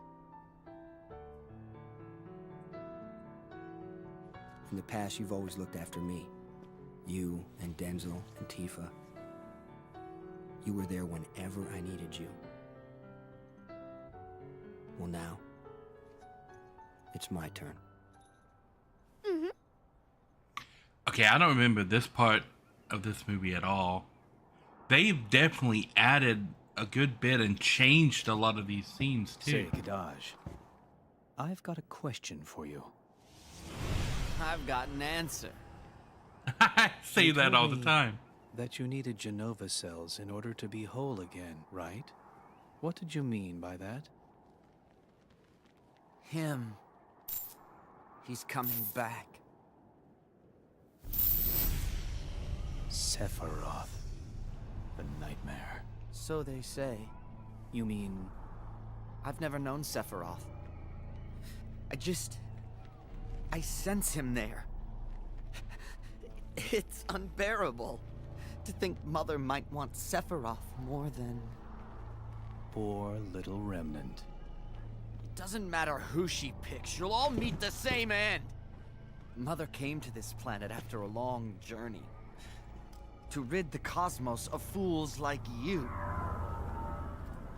In the past, you've always looked after me. You and Denzel and Tifa. You were there whenever I needed you. Well, now, it's my turn. Mm-hmm. Okay, I don't remember this part of this movie at all. They've definitely added a good bit and changed a lot of these scenes too. Say, Gadaj, I've got a question for you. I've got an answer. I say You that told all the me time. That you needed Genova cells in order to be whole again, right? What did you mean by that? Him. He's coming back. Sephiroth. The nightmare. So they say. You mean... I've never known Sephiroth. I sense him there. It's unbearable to think Mother might want Sephiroth more than... Poor little remnant. It doesn't matter who she picks, you'll all meet the same end. Mother came to this planet after a long journey. To rid the cosmos of fools like you.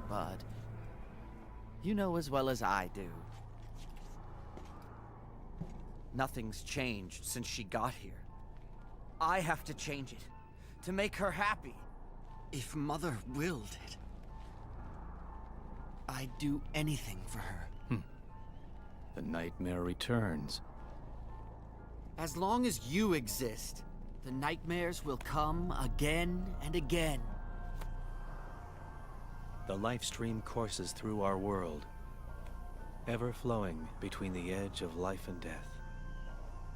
But you know as well as I do. Nothing's changed since she got here. I have to change it, to make her happy. If Mother willed it, I'd do anything for her. The nightmare returns. As long as you exist, the nightmares will come again and again. The life stream courses through our world, ever flowing between the edge of life and death.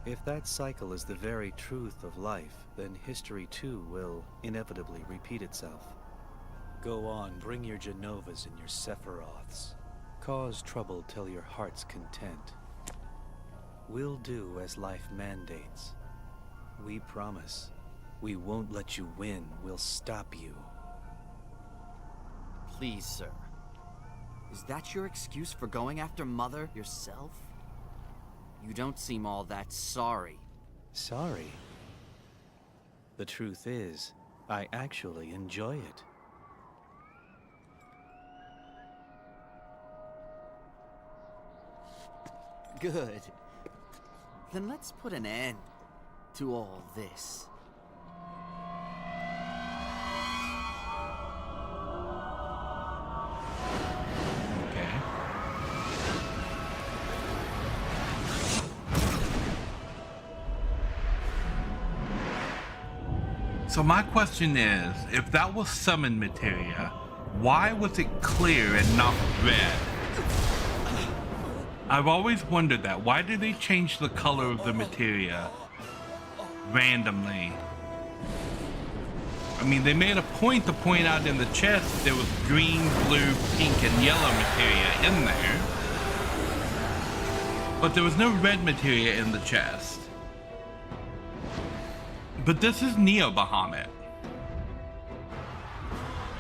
If that cycle is the very truth of life, then history too will inevitably repeat itself. Go on, bring your Genovas and your Sephiroths. Cause trouble till your heart's content. We'll do as life mandates. We promise. We won't let you win, we'll stop you. Please, sir. Is that your excuse for going after Mother yourself? You don't seem all that sorry. Sorry? The truth is, I actually enjoy it. Good. Then let's put an end to all this. So my question is, if that was summon materia, why was it clear and not red? I've always wondered that. Why did they change the color of the materia randomly? I mean, they made a point to point out in the chest that there was green, blue, pink, and yellow materia in there. But there was no red materia in the chest. But this is Neo Bahamut.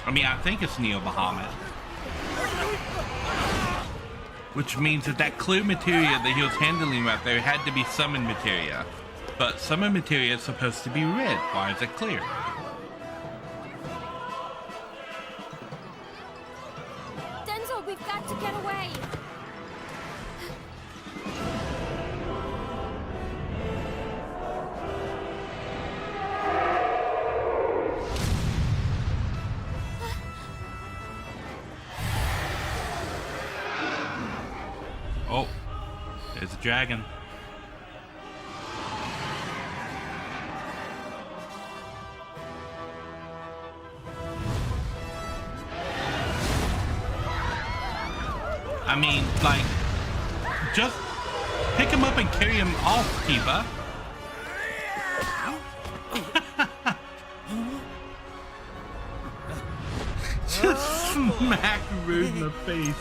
I mean, I think it's Neo Bahamut. Which means that clear materia that he was handling right there had to be summoned materia. But summoned materia is supposed to be red. Why is it clear? Denzel, we've got to get away! Oh, there's a dragon. I mean, like, just pick him up and carry him off, Tifa. Just smack Rude in the face.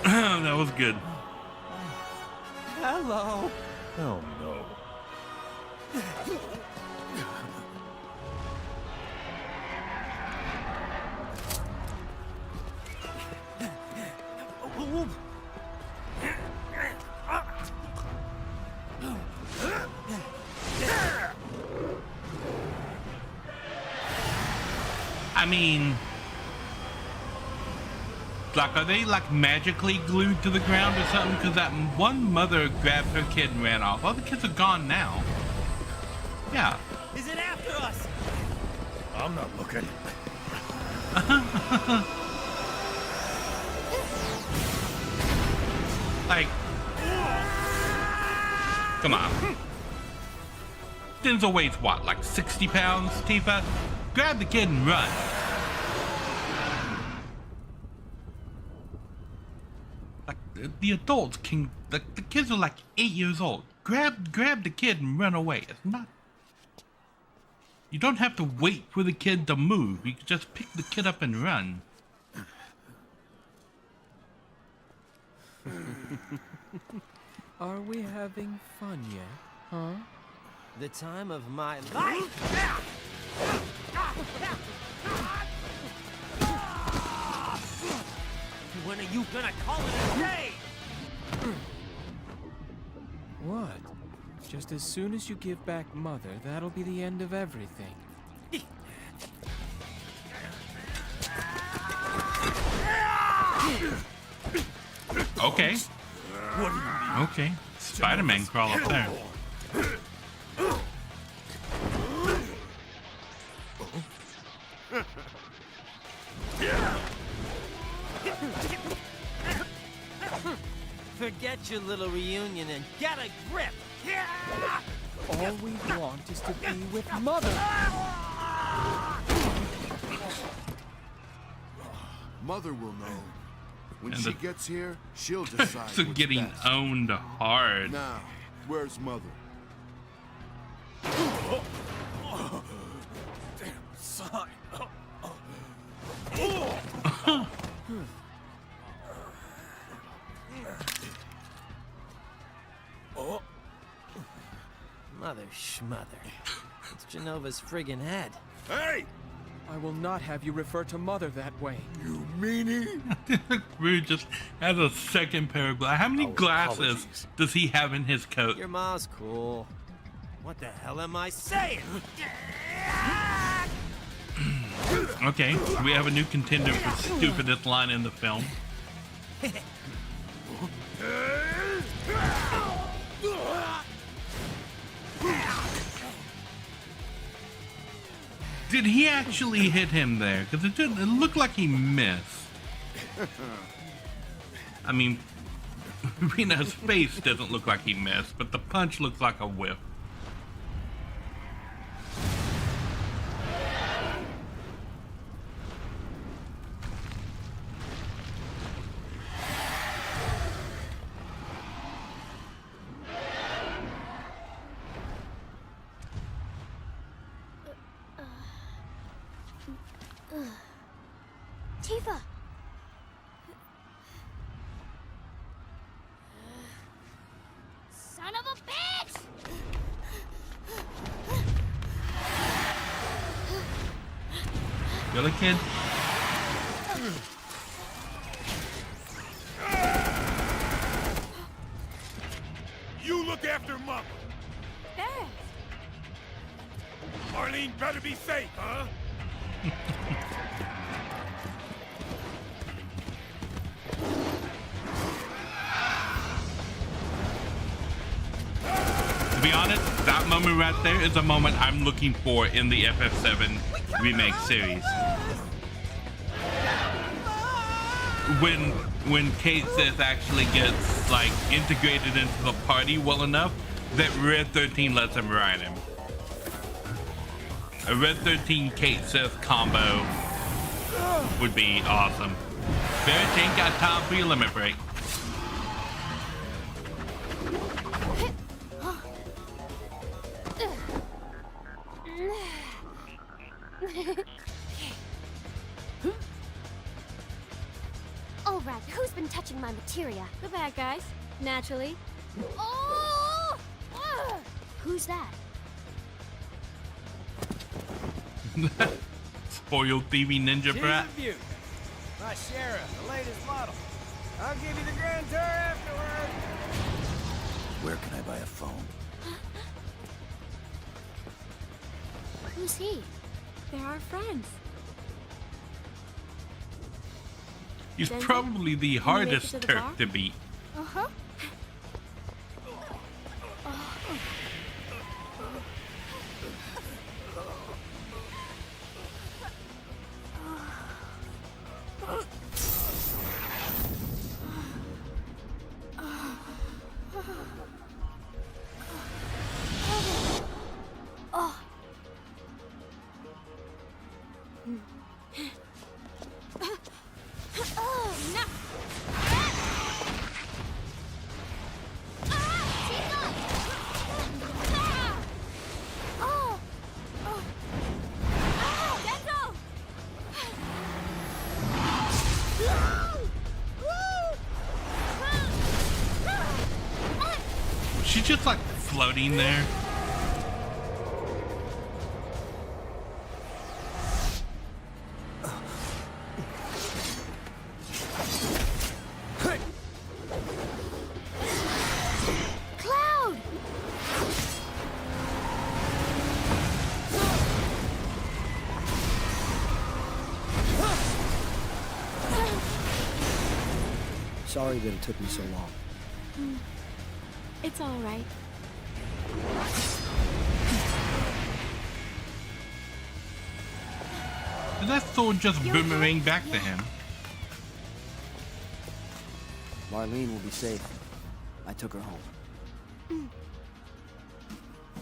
That was good. Hello. Oh no. I mean, like, are they like magically glued to the ground or something? Because that one mother grabbed her kid and ran off. All the kids are gone now. Yeah. Is it after us? I'm not looking. Like, come on. Denzel weighs what, like 60 pounds, Tifa? Grab the kid and run. Like, the adults can, the kids are like 8 years old. Grab the kid and run away. It's not, you don't have to wait for the kid to move. You can just pick the kid up and run. Are we having fun yet, huh? The time of my life? When are you gonna call it a day? What? Just as soon as you give back Mother, that'll be the end of everything. Okay. Okay. Spider-Man crawl up there. Forget your little reunion and get a grip! All we want is to be with Mother! Mother will know. When And she the- gets here, she'll decide So what's getting best. owned hard. Now, where's Mother? Damn sign. Mother schmother. It's Genova's friggin' head. Hey! I will not have you refer to Mother that way. You meanie? Rude just has a second pair of glasses. How many glasses does he have in his coat? Your mom's cool. What the hell am I saying? Okay, we have a new contender for stupidest line in the film. Did he actually hit him there? Because it looked like he missed. I mean, Rena's face doesn't look like he missed, but the punch looks like a whiff. Tifa! Son of a bitch! Really, kid? You look after Mama. Hey! Marlene better be safe, huh? To be honest, that moment right there is a moment I'm looking for in the FF7 remake series. When Kate Sith actually gets like integrated into the party well enough that Red 13 lets him ride him. A Red 13 Kate Sith combo would be awesome. Barrett ain't got time for your limit break. All right, who's been touching my materia? The bad guys, naturally. Oh! Who's that? Spoiled thieving ninja She's brat. a beaut. My sheriff, the latest model. I'll give you the grand tour afterward. Where can I buy a phone? Who's he? They're our friends. He's Denzel, probably the can you make it hardest to the Turk bar? to beat. Uh-huh. She's just like floating there. Cloud! Sorry that it took me so long. It's all right. Did that sword just boomerang back to him? Marlene will be safe. I took her home.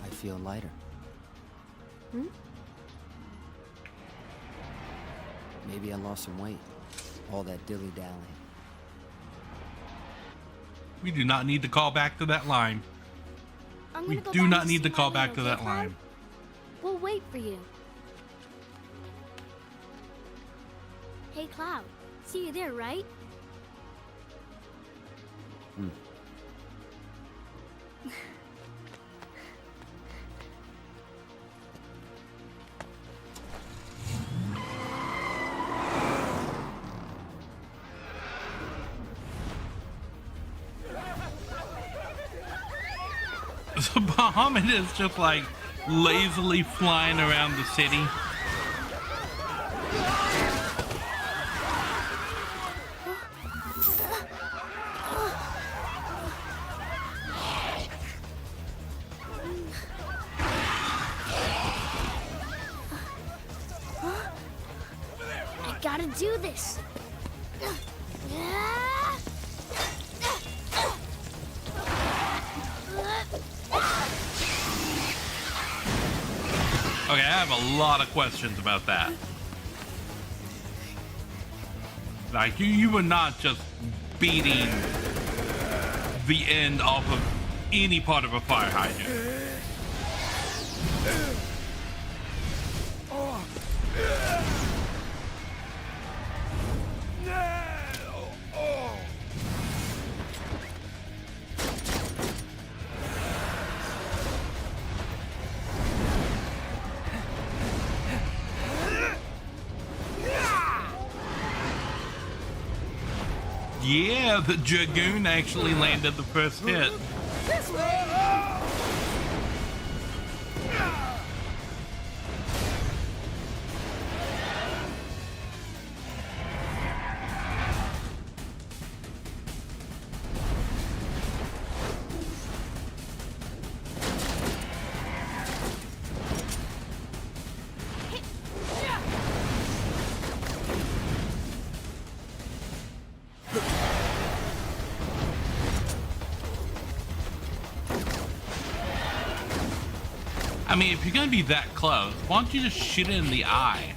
I feel lighter. Hmm? Maybe I lost some weight. All that dilly-dallying. We do not need to call back to that line. I'm We gonna go do back not to need see to call Marlene, back to okay, that Cloud? line. We'll wait for you. Hey, Cloud. See you there, right? So Bahamut is just like lazily flying around the city. I gotta do this. Okay, I have a lot of questions about that. Like, you were not just beating the end off of any part of a fire hydrant. Yeah, the Dragoon actually landed the first hit. This way! I mean, if you're gonna be that close, why don't you just shoot it in the eye?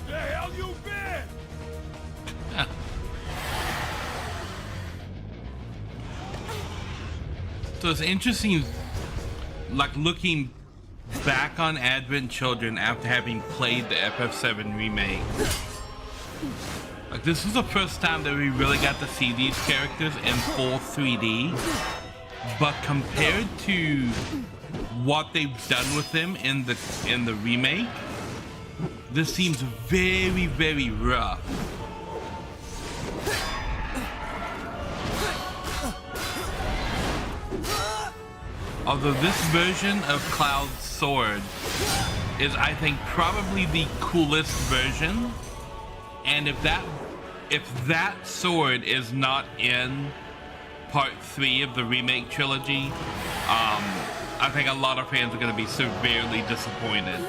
The hell you been? So it's interesting, like looking back on Advent Children after having played the FF7 remake. Like this was the first time that we really got to see these characters in full 3D. But compared to what they've done with them in the remake, this seems very, very rough. Although this version of Cloud's sword is, I think, probably the coolest version. And if that sword is not in part 3 of the remake trilogy, I think a lot of fans are going to be severely disappointed.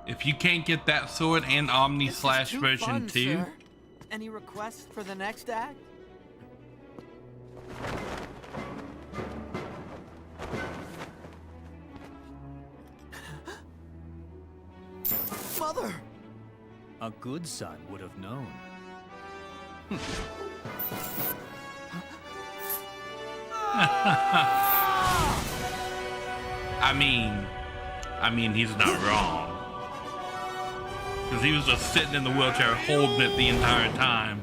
If you can't get that sword and Omni Slash version 2, sir. Any requests for the next act? Mother! A good son would have known. I mean, he's not wrong. Because he was just sitting in the wheelchair holding it the entire time.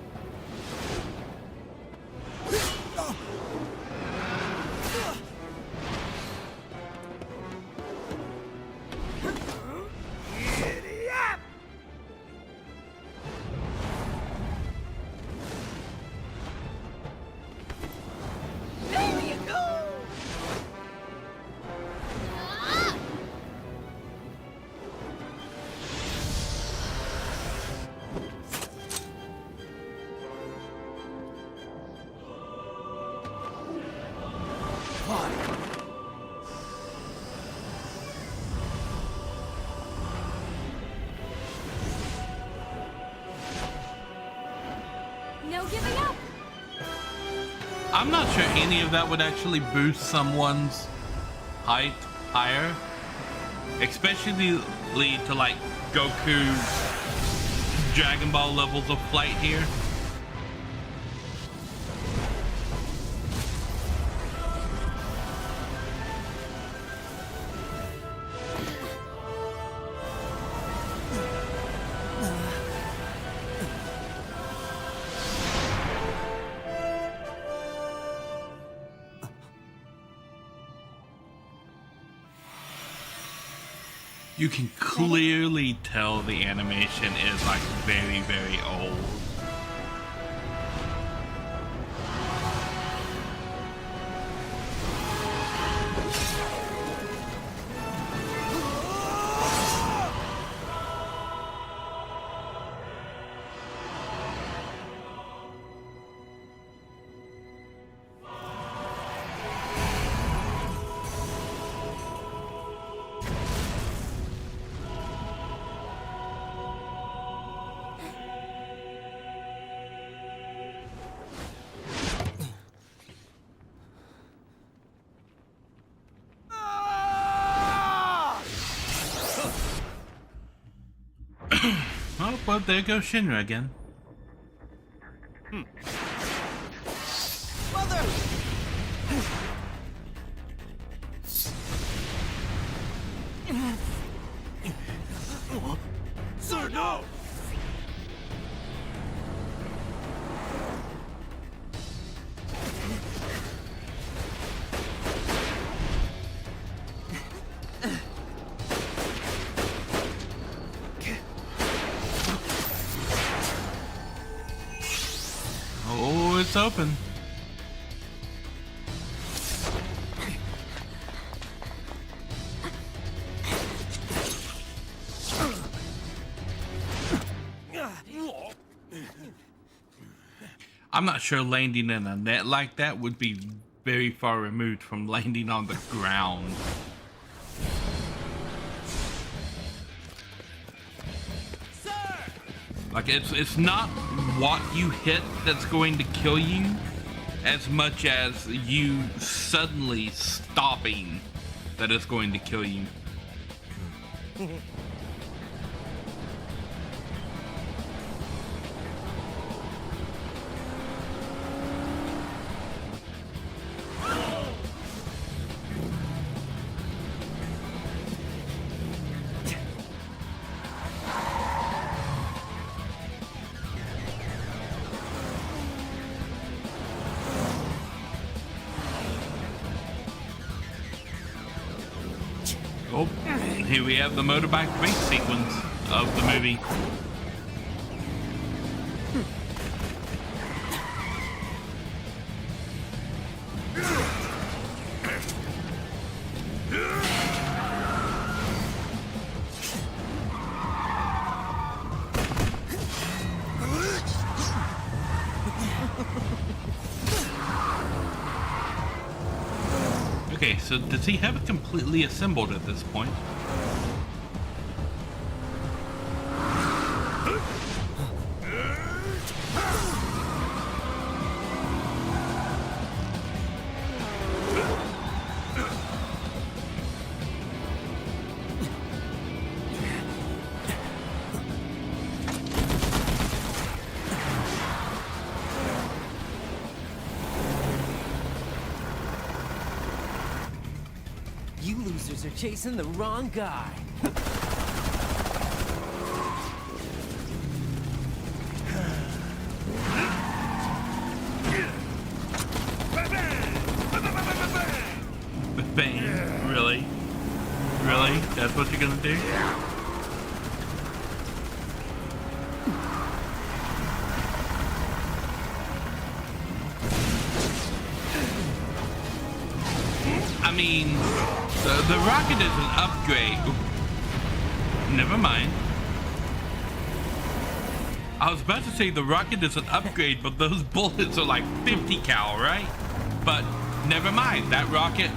No giving up. I'm not sure any of that would actually boost someone's height higher. Especially to like Goku's Dragon Ball levels of flight here. You can clearly tell the animation is like very, very old. Oh, well, there goes Shinra again. Mother! Sir, no! Oh, it's open. I'm not sure landing in a net like that would be very far removed from landing on the ground. Like it's not what you hit that's going to kill you as much as you suddenly stopping that is going to kill you. Oh, here we have the motorbike race sequence of the movie. Okay, so does he have it completely assembled at this point? You losers are chasing the wrong guy. Bang. Really? Really? That's what you're gonna do? I mean, the rocket is an upgrade. Never mind. I was about to say the rocket is an upgrade, but those bullets are like 50 cal, right? But never mind, that rocket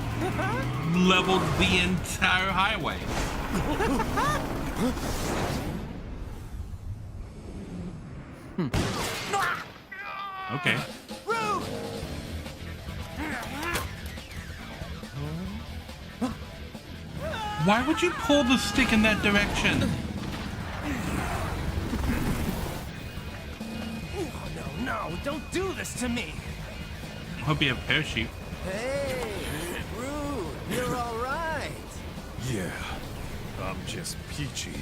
leveled the entire highway. Okay. Why would you pull the stick in that direction? Oh, no, don't do this to me. Hope you have a parachute. Hey, Rude, you're all right. Yeah, I'm just peachy.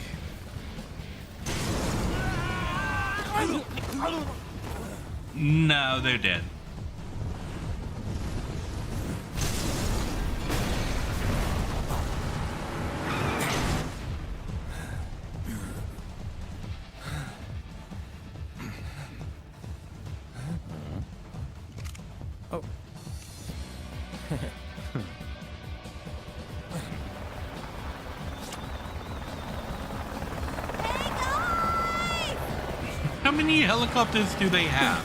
No, they're dead. Oh. How many helicopters do they have?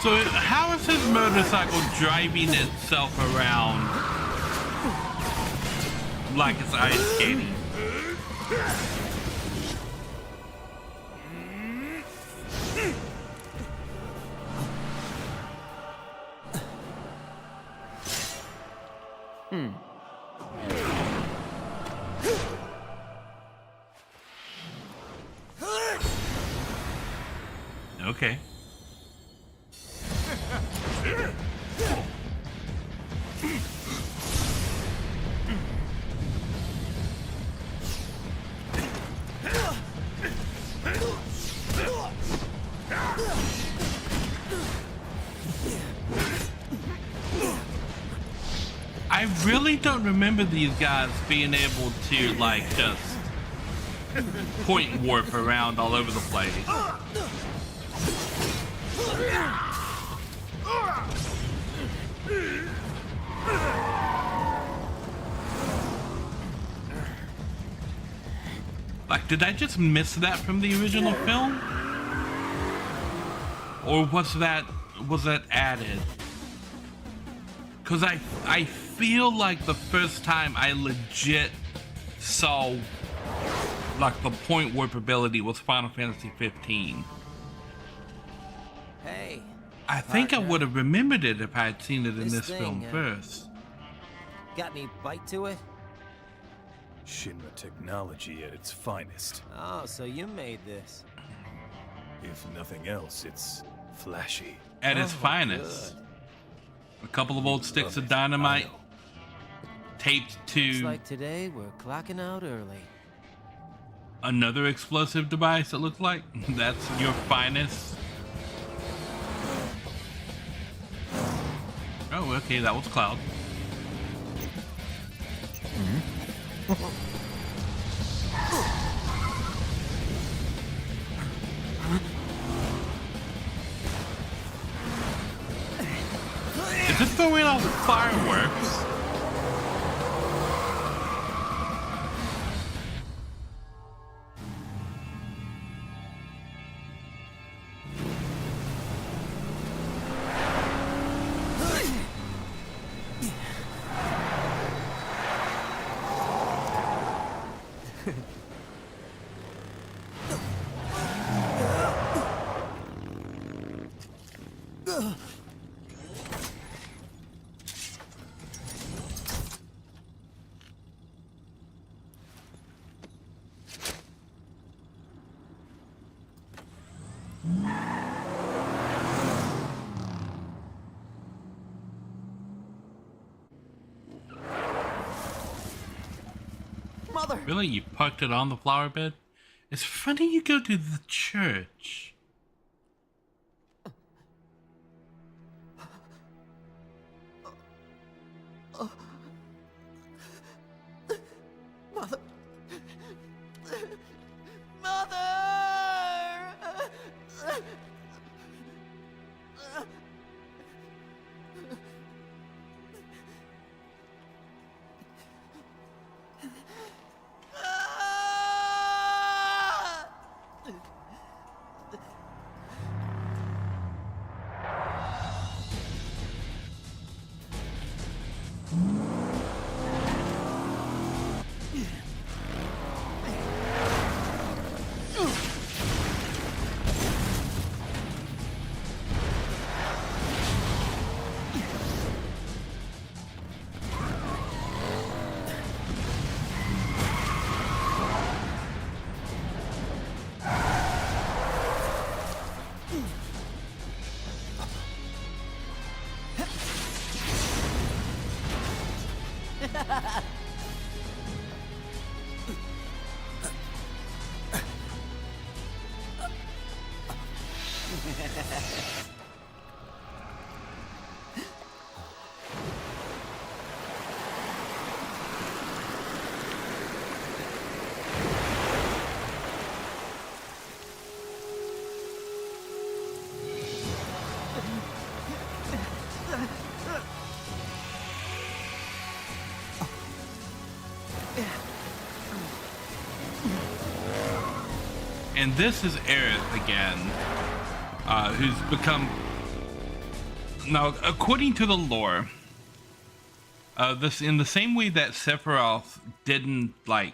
So how is his motorcycle driving itself around like it's ice skating. Okay. I really don't remember these guys being able to like just point warp around all over the place. Like, did I just miss that from the original film? Or was that added? Cause I feel like the first time I legit saw like the point warp ability was Final Fantasy 15. Hey. I think I would have remembered it if I had seen it in this thing, film first. Got any bite to it? Shinra technology at its finest. Oh, so you made this. If nothing else, it's flashy. At its finest. Good. A couple of old sticks of dynamite taped to... Looks like today we're clocking out early. Another explosive device, it looks like. That's your finest. Oh, okay, that was Cloud. Is it throwing off fireworks? Mother! Really? You parked it on the flower bed? It's funny you go to the church. Mother! Mother! And this is Aerith again, who's become... Now, according to the lore, This in the same way that Sephiroth didn't like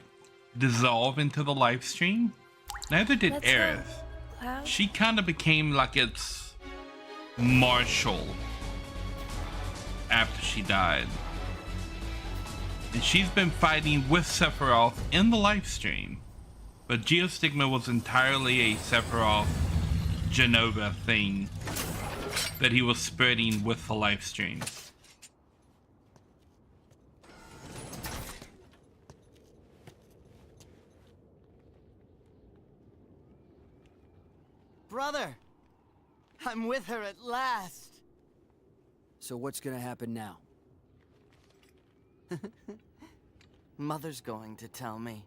dissolve into the live stream, neither did Let's Aerith. go, Cloud. She kind of became like its marshal after she died. And she's been fighting with Sephiroth in the live stream. But Geostigma was entirely a Sephiroth Jenova thing that he was spreading with the live stream. Brother! I'm with her at last! So what's gonna happen now? Mother's going to tell me.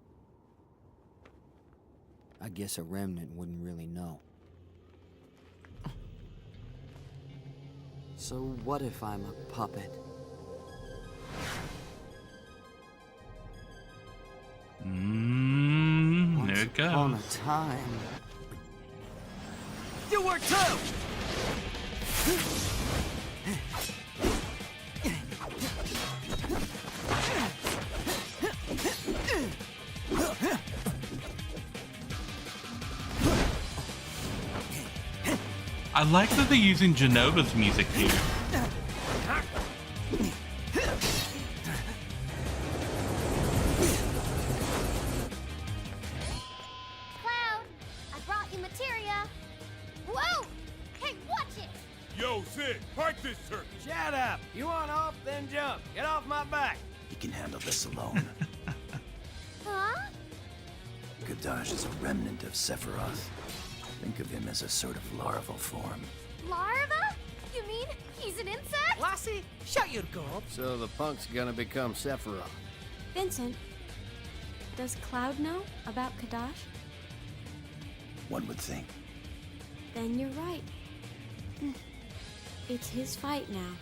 I guess a remnant wouldn't really know. So what if I'm a puppet? There it goes. Upon a time. You were too! I like that they're using Genova's music here. Cloud, I brought you materia. Whoa! Hey, watch it! Yo, Sid, park this turkey. Shut up. You want off, then jump. Get off my back. He can handle this alone. Huh? Kadash is a remnant of Sephiroth. Think of him as a sort of larval form. Larva? You mean he's an insect? Lassie, shut your gob. So the punk's gonna become Sephiroth. Vincent, does Cloud know about Kadash? One would think. Then you're right. It's his fight now.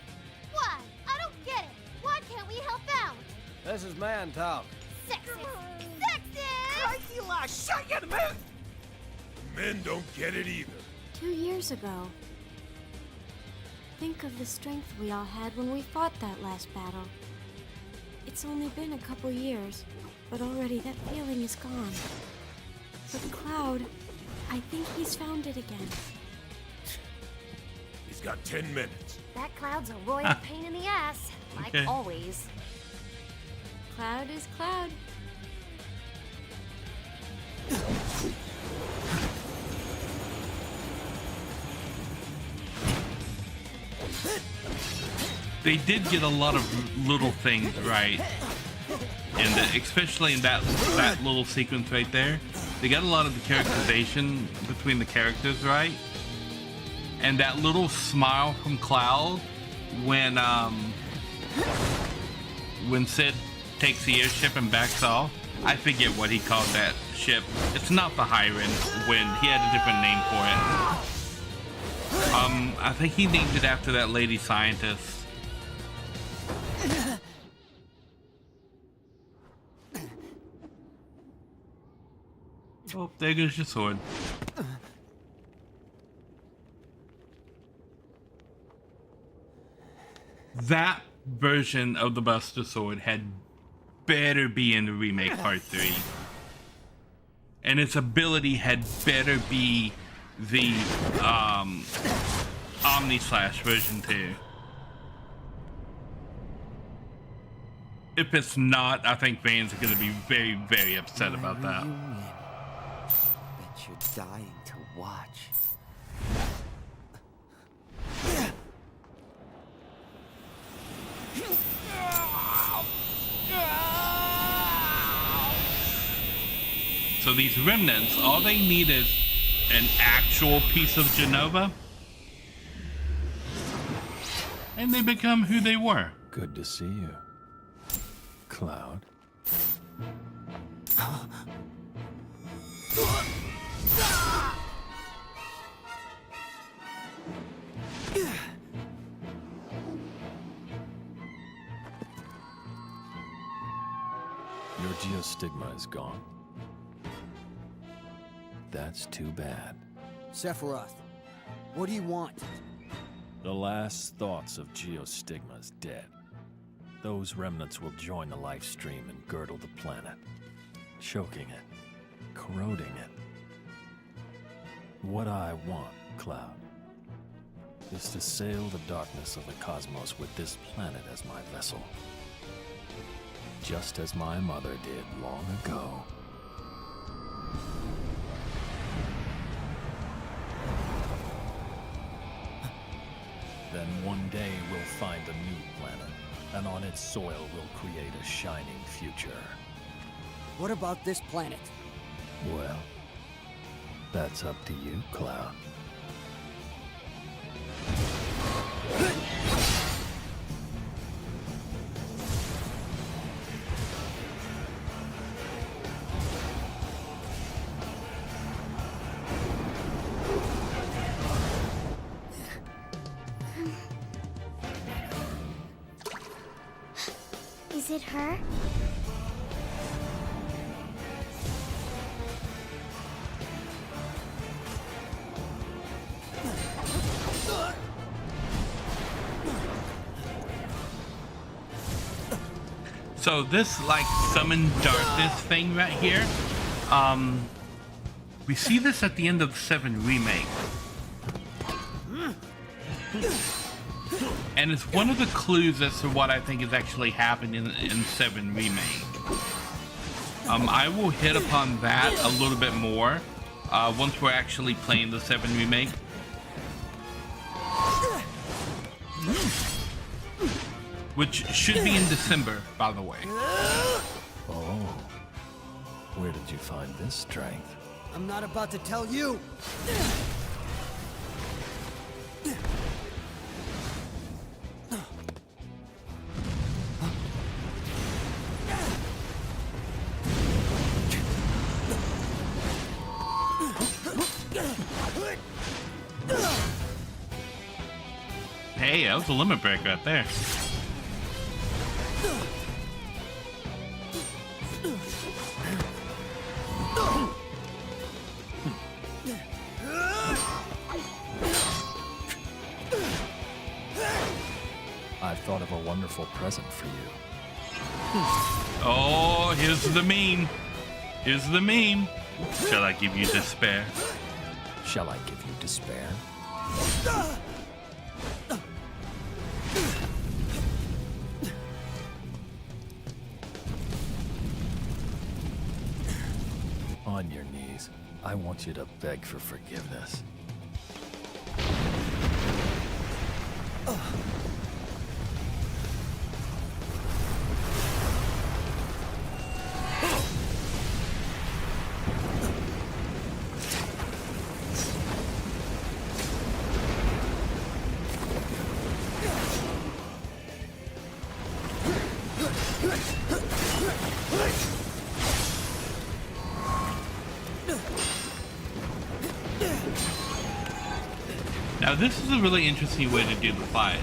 Why? I don't get it. Why can't we help out? This is man talk. Sexist! Sexist! Crikey, lass, shut your mouth! Men don't get it either. 2 years ago. Think of the strength we all had when we fought that last battle. It's only been a couple years, but already that feeling is gone. But Cloud, I think he's found it again. He's got 10 minutes. That Cloud's a royal pain in the ass, like Okay. always. Cloud is Cloud. They did get a lot of little things right, and especially in that little sequence right there, they got a lot of the characterization between the characters right, and that little smile from Cloud when Sid takes the airship and backs off. I forget what he called that ship. It's not the Hyren Wind. He had a different name for it. I think he named it after that lady scientist. Oh, there goes your sword. That version of the Buster Sword had better be in the remake part 3. And its ability had better be the Omni Slash version 2. If it's not, I think fans are going to be very, very upset about that. Bet you're dying to watch. So these remnants, all they need is an actual piece of Jenova, and they become who they were. Good to see you, Cloud. Your geostigma is gone. That's too bad. Sephiroth, what do you want? The last thoughts of geostigma is dead. those remnants will join the life stream and girdle the planet, choking it, corroding it. What I want, Cloud, is to sail the darkness of the cosmos with this planet as my vessel. Just as my mother did long ago. Then one day we'll find a new planet, and on its soil we'll create a shining future. What about this planet? Well, that's up to you, Cloud. Is it her? So this like summon darkness thing right here, we see this at the end of the 7 remake. And it's one of the clues as to what I think is actually happening in 7 remake. I will hit upon that a little bit more once we're actually playing the 7 remake. Which should be in December, by the way. Oh, where did you find this strength? I'm not about to tell you! Hey, that was a limit break right there. I've thought of a wonderful present for you. Oh, here's the meme. Here's the meme. Shall I give you despair? Shall I give you despair? On your knees, I want you to beg for forgiveness. Now this is a really interesting way to do the fight.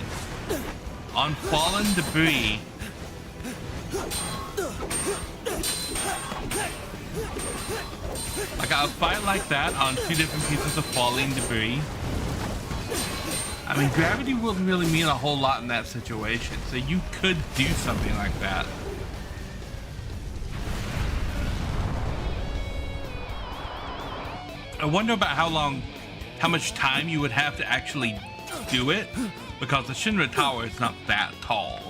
On fallen debris, like a fight like that on 2 different pieces of falling debris, I mean gravity wouldn't really mean a whole lot in that situation, so you could do something like that. I wonder about how much time you would have to actually do it, because the Shinra Tower is not that tall.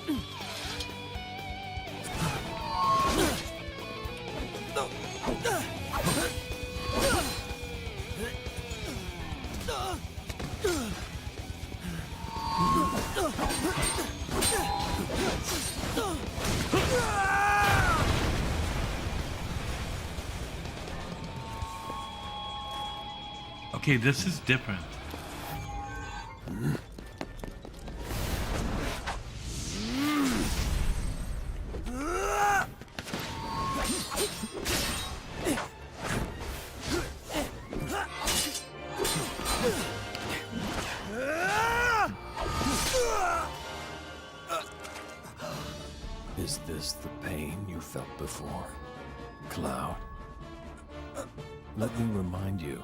Okay, this is different. Is this the pain you felt before, Cloud? Let me remind you,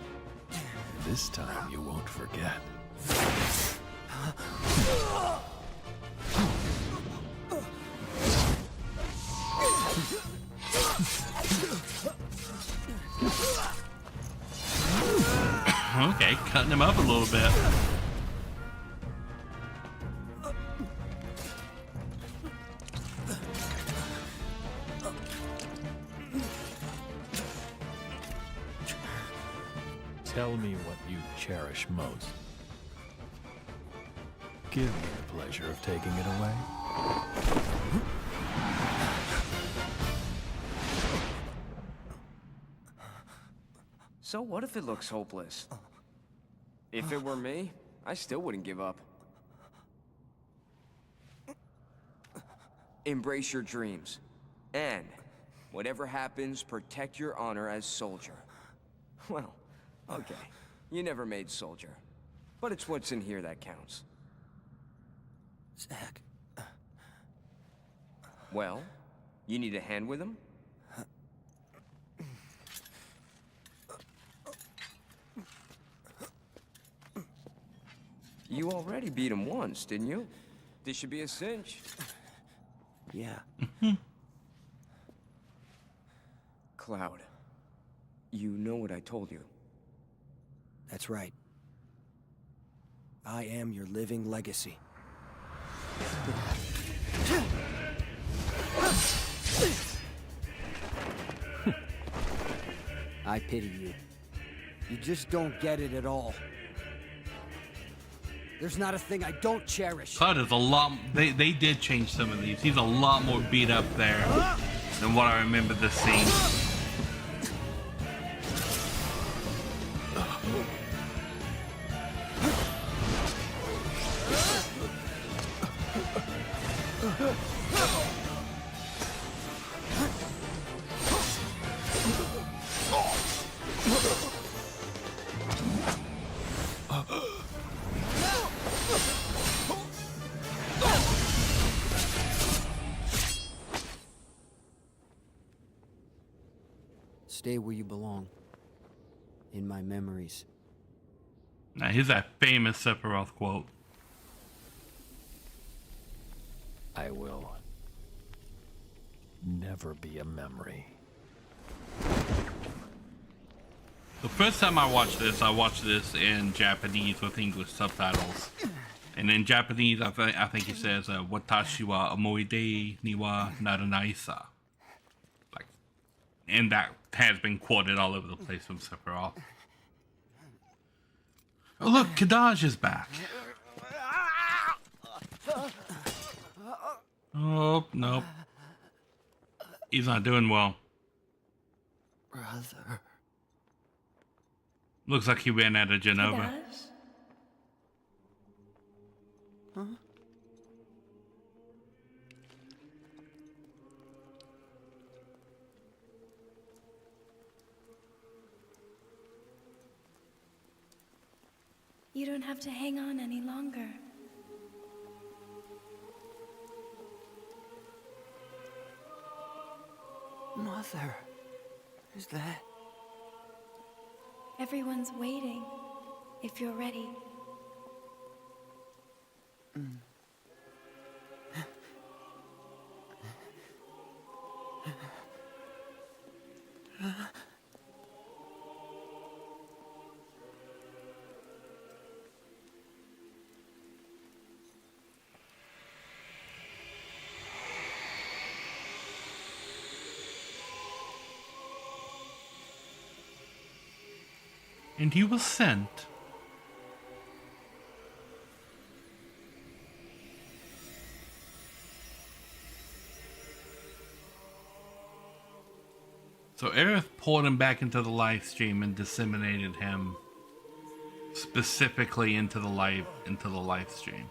this time you won't forget. Okay, cutting him up a little bit. Tell me what you cherish most. Give me the pleasure of taking it away. So what if it looks hopeless? If it were me, I still wouldn't give up. Embrace your dreams. And, whatever happens, protect your honor as soldier. Well, okay. You never made soldier. But it's what's in here that counts. Zach. Well, you need a hand with him? You already beat him once, didn't you? This should be a cinch. Yeah. Cloud, you know what I told you. That's right. I am your living legacy. I pity you. You just don't get it at all. There's not a thing I don't cherish. Cloud is a lot. They did change some of these. He's a lot more beat up there than what I remember this scene. Stay where you belong. In my memories. Now here's that famous Sephiroth quote. I will never be a memory. The first time I watched this in Japanese with English subtitles. And in Japanese, I think it says, Watashi wa omoide ni wa naranai sa. Like, and that has been quoted all over the place from Sephiroth. Oh look, Kadaj is back. Oh, nope. He's not doing well. Brother. Looks like he ran out of Genova. Huh? You don't have to hang on any longer. Mother. Is that... Everyone's waiting, if you're ready. And he was sent. So Aerith pulled him back into the live stream and disseminated him specifically into the live stream.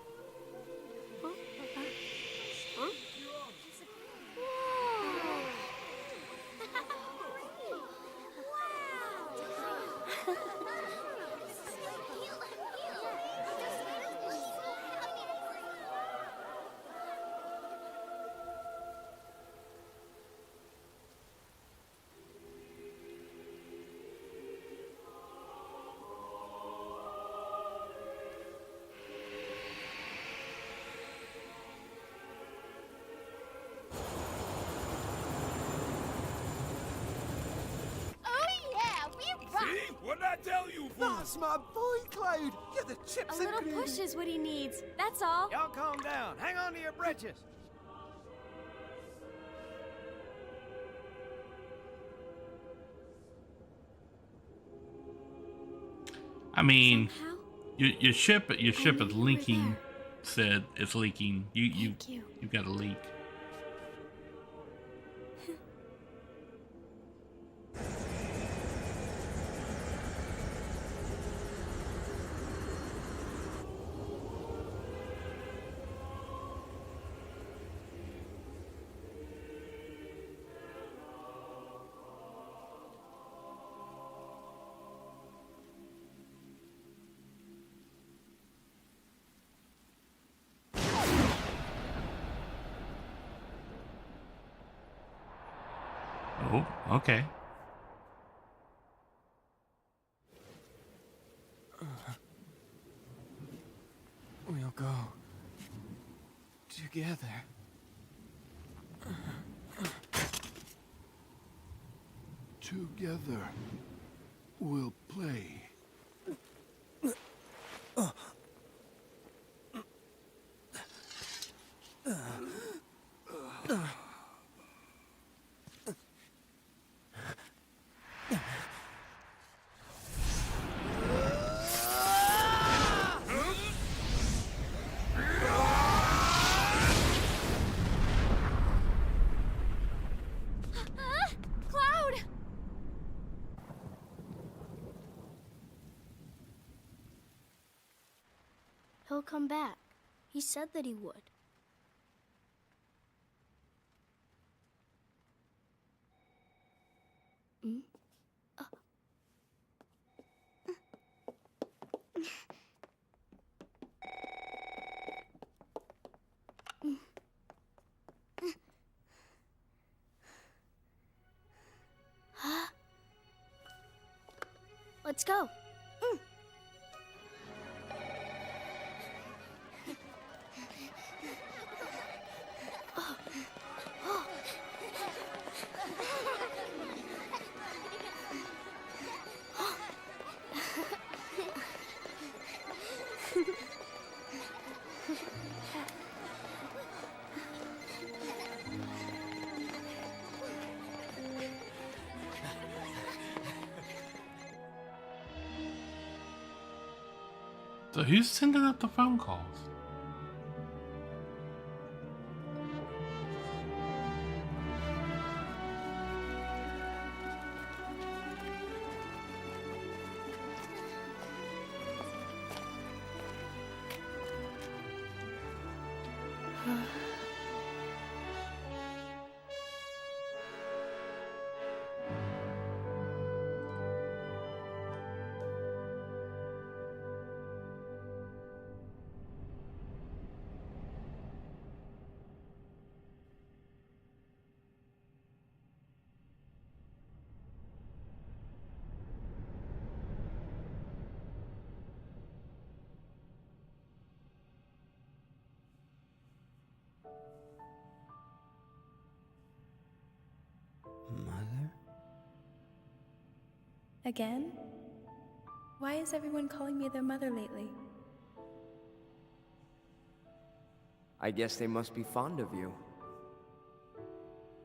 That's my boy, Cloud. You're the chips A little and push is what he needs. That's all. Y'all calm down. Hang on to your britches. I mean, your ship is leaking. Said it's leaking. You've got a leak. Oh, okay. We'll go together. Together, we'll play. Cloud! He'll come back. He said that he would. Hmm? Let's go. So who's sending up the phone calls? Mother? Again? Why is everyone calling me their mother lately? I guess they must be fond of you.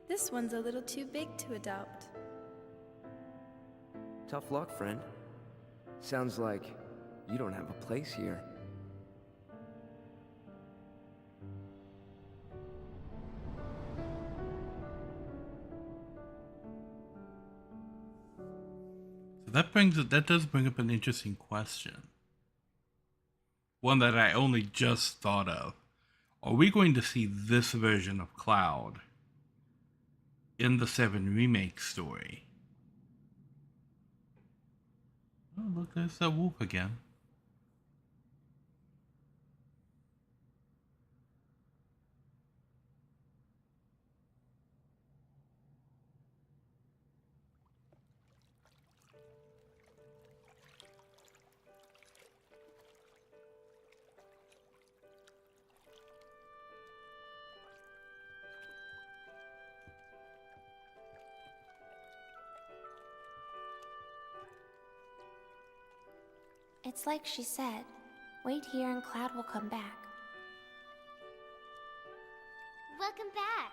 This one's a little too big to adopt. Tough luck, friend. Sounds like you don't have a place here. So that does bring up an interesting question. One that I only just thought of. Are we going to see this version of Cloud in the VII remake story? Oh, look, there's that wolf again. It's like she said. Wait here and Cloud will come back. Welcome back.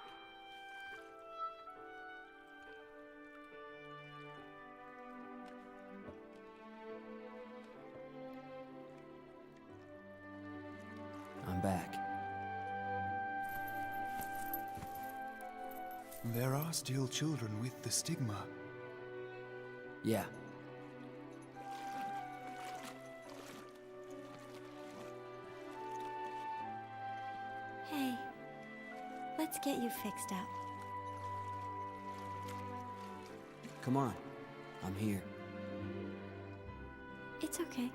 I'm back. There are still children with the stigma. Yeah. Hey, let's get you fixed up. Come on. I'm here. It's okay.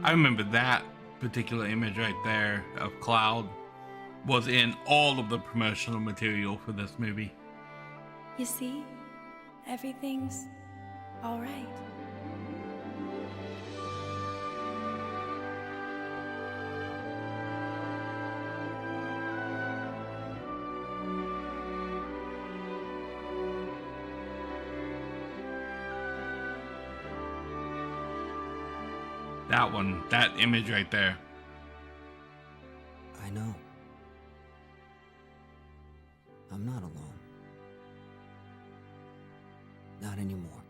I remember that particular image right there of Cloud was in all of the promotional material for this movie. You see? Everything's all right. That one, that image right there. I know. I'm not alone. Not anymore.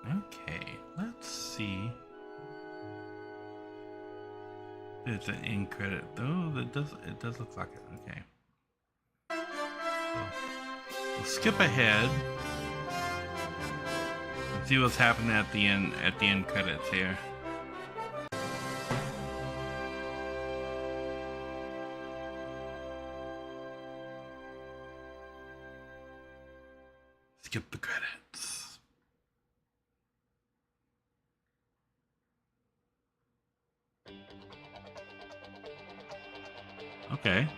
Okay, let's see. There's an end credit though. It does look like it. Okay. So, we'll skip ahead and see what's happening at the end credits here. Skip the credits. Okay.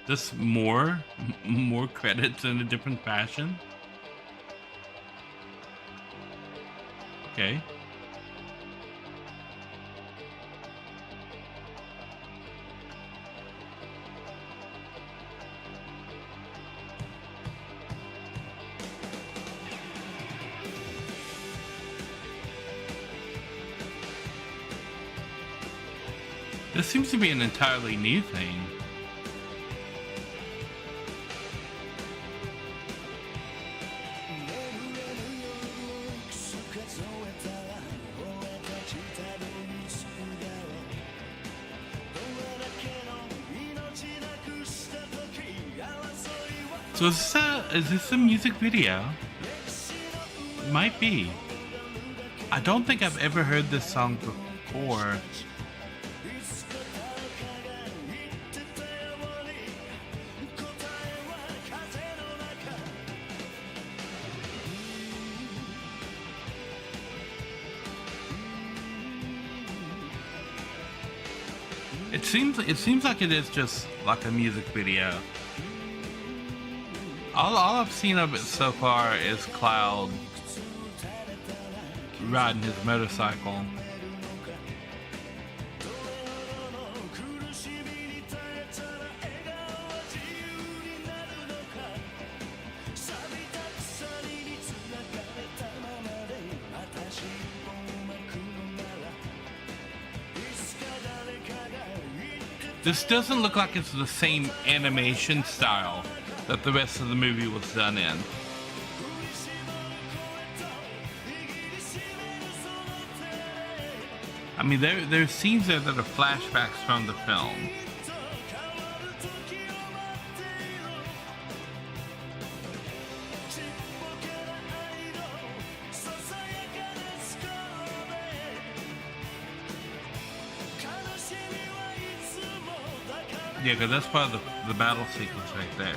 This more credits in a different fashion. Okay. This seems to be an entirely new thing. So is this a music video? It might be. I don't think I've ever heard this song before. It seems like it is just like a music video. All I've seen of it so far is Cloud riding his motorcycle. This doesn't look like it's the same animation style that the rest of the movie was done in. I mean, there's scenes there that are flashbacks from the film. Yeah, because that's part of the battle sequence right there.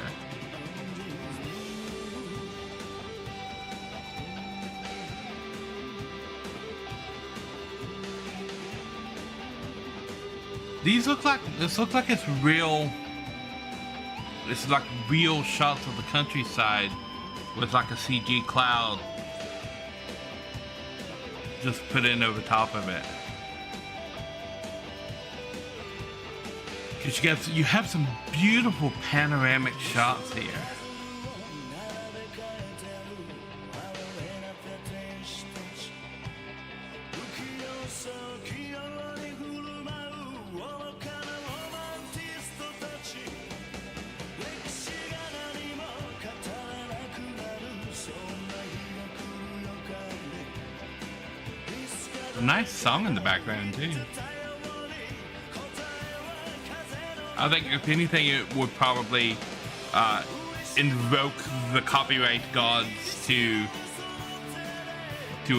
This looks like it's real. It's like real shots of the countryside with like a CG cloud just put in over top of it. Because you have some beautiful panoramic shots here. A nice song in the background too. I think if anything, it would probably invoke the copyright gods to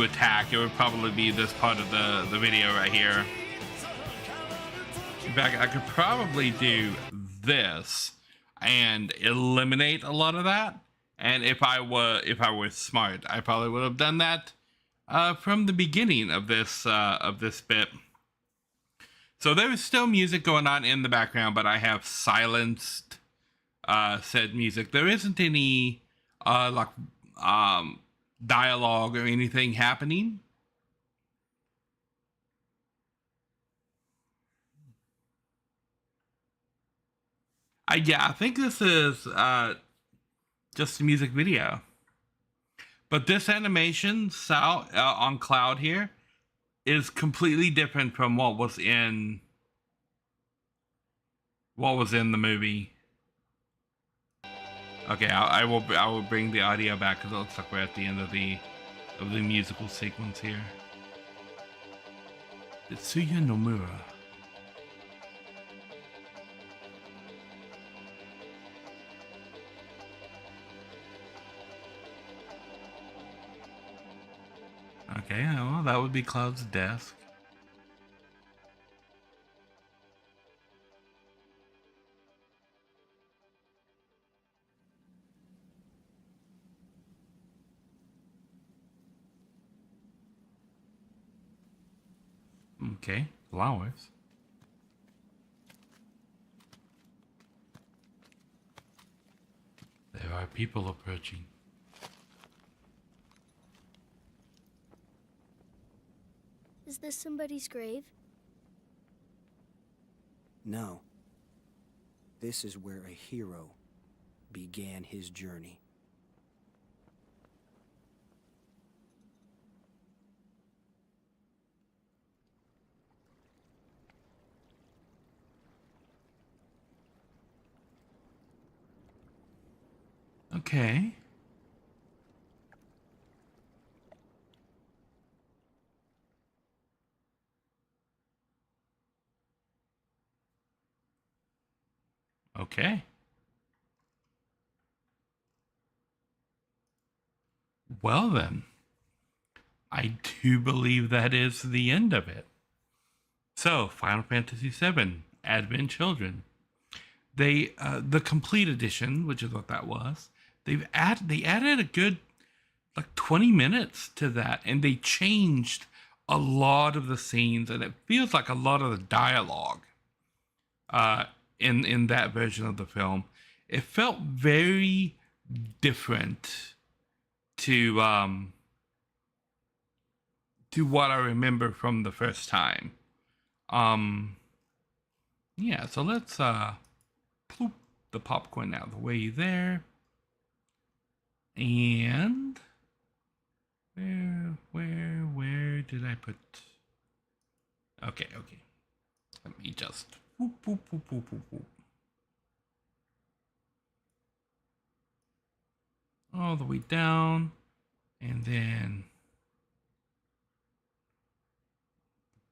attack. It would probably be this part of the video right here. In fact, I could probably do this and eliminate a lot of that. And if I was smart, I probably would have done that from the beginning of this bit. So there is still music going on in the background, but I have silenced said music. There isn't any dialogue or anything happening. Yeah, I think this is just a music video. But this animation on Cloud here is completely different from what was in the movie. Okay, I will bring the audio back because it looks like we're at the end of the musical sequence here. Tetsuya Nomura. Okay, well, that would be Cloud's desk. Okay, flowers. There are people approaching. Is this somebody's grave? No. This is where a hero began his journey. Okay. Okay. Well then, I do believe that is the end of it. So, Final Fantasy VII, Advent Children. They, the complete edition, which is what that was, they added a good, like 20 minutes to that, and they changed a lot of the scenes, and it feels like a lot of the dialogue in that version of the film. It felt very different to what I remember from the first time. Yeah, so let's ploop the popcorn out of the way there. And where did I put? Okay. Let me just whoop, whoop, whoop, whoop, whoop, whoop. All the way down, and then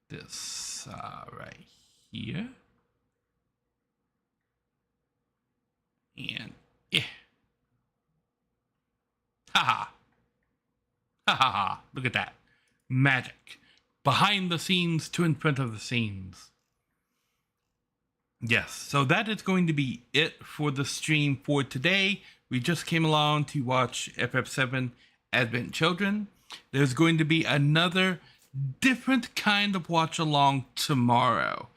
this right here, and yeah, ha ha, look at that magic behind the scenes to in front of the scenes. Yes, so that is going to be it for the stream for today. We just came along to watch FF7 Advent Children. There's going to be another different kind of watch along tomorrow.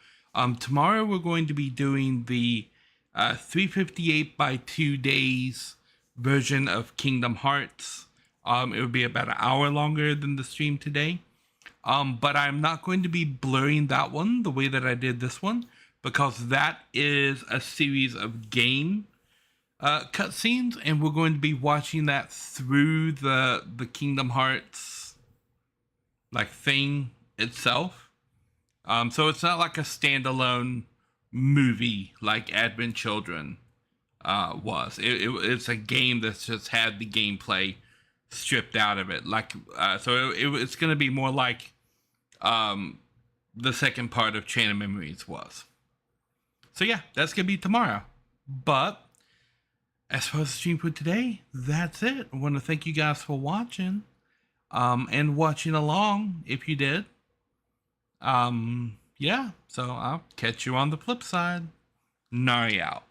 Tomorrow we're going to be doing the 358 by 2 days version of Kingdom Hearts. It will be about an hour longer than the stream today. But I'm not going to be blurring that one the way that I did this one, because that is a series of game cutscenes, and we're going to be watching that through the Kingdom Hearts like thing itself. So it's not like a standalone movie like Advent Children was. It's a game that's just had the gameplay stripped out of it. Like so it's going to be more like the second part of Chain of Memories was. So yeah, that's going to be tomorrow. But as far as the stream for today, that's it. I want to thank you guys for watching and watching along if you did. Yeah, so I'll catch you on the flip side. Nari out.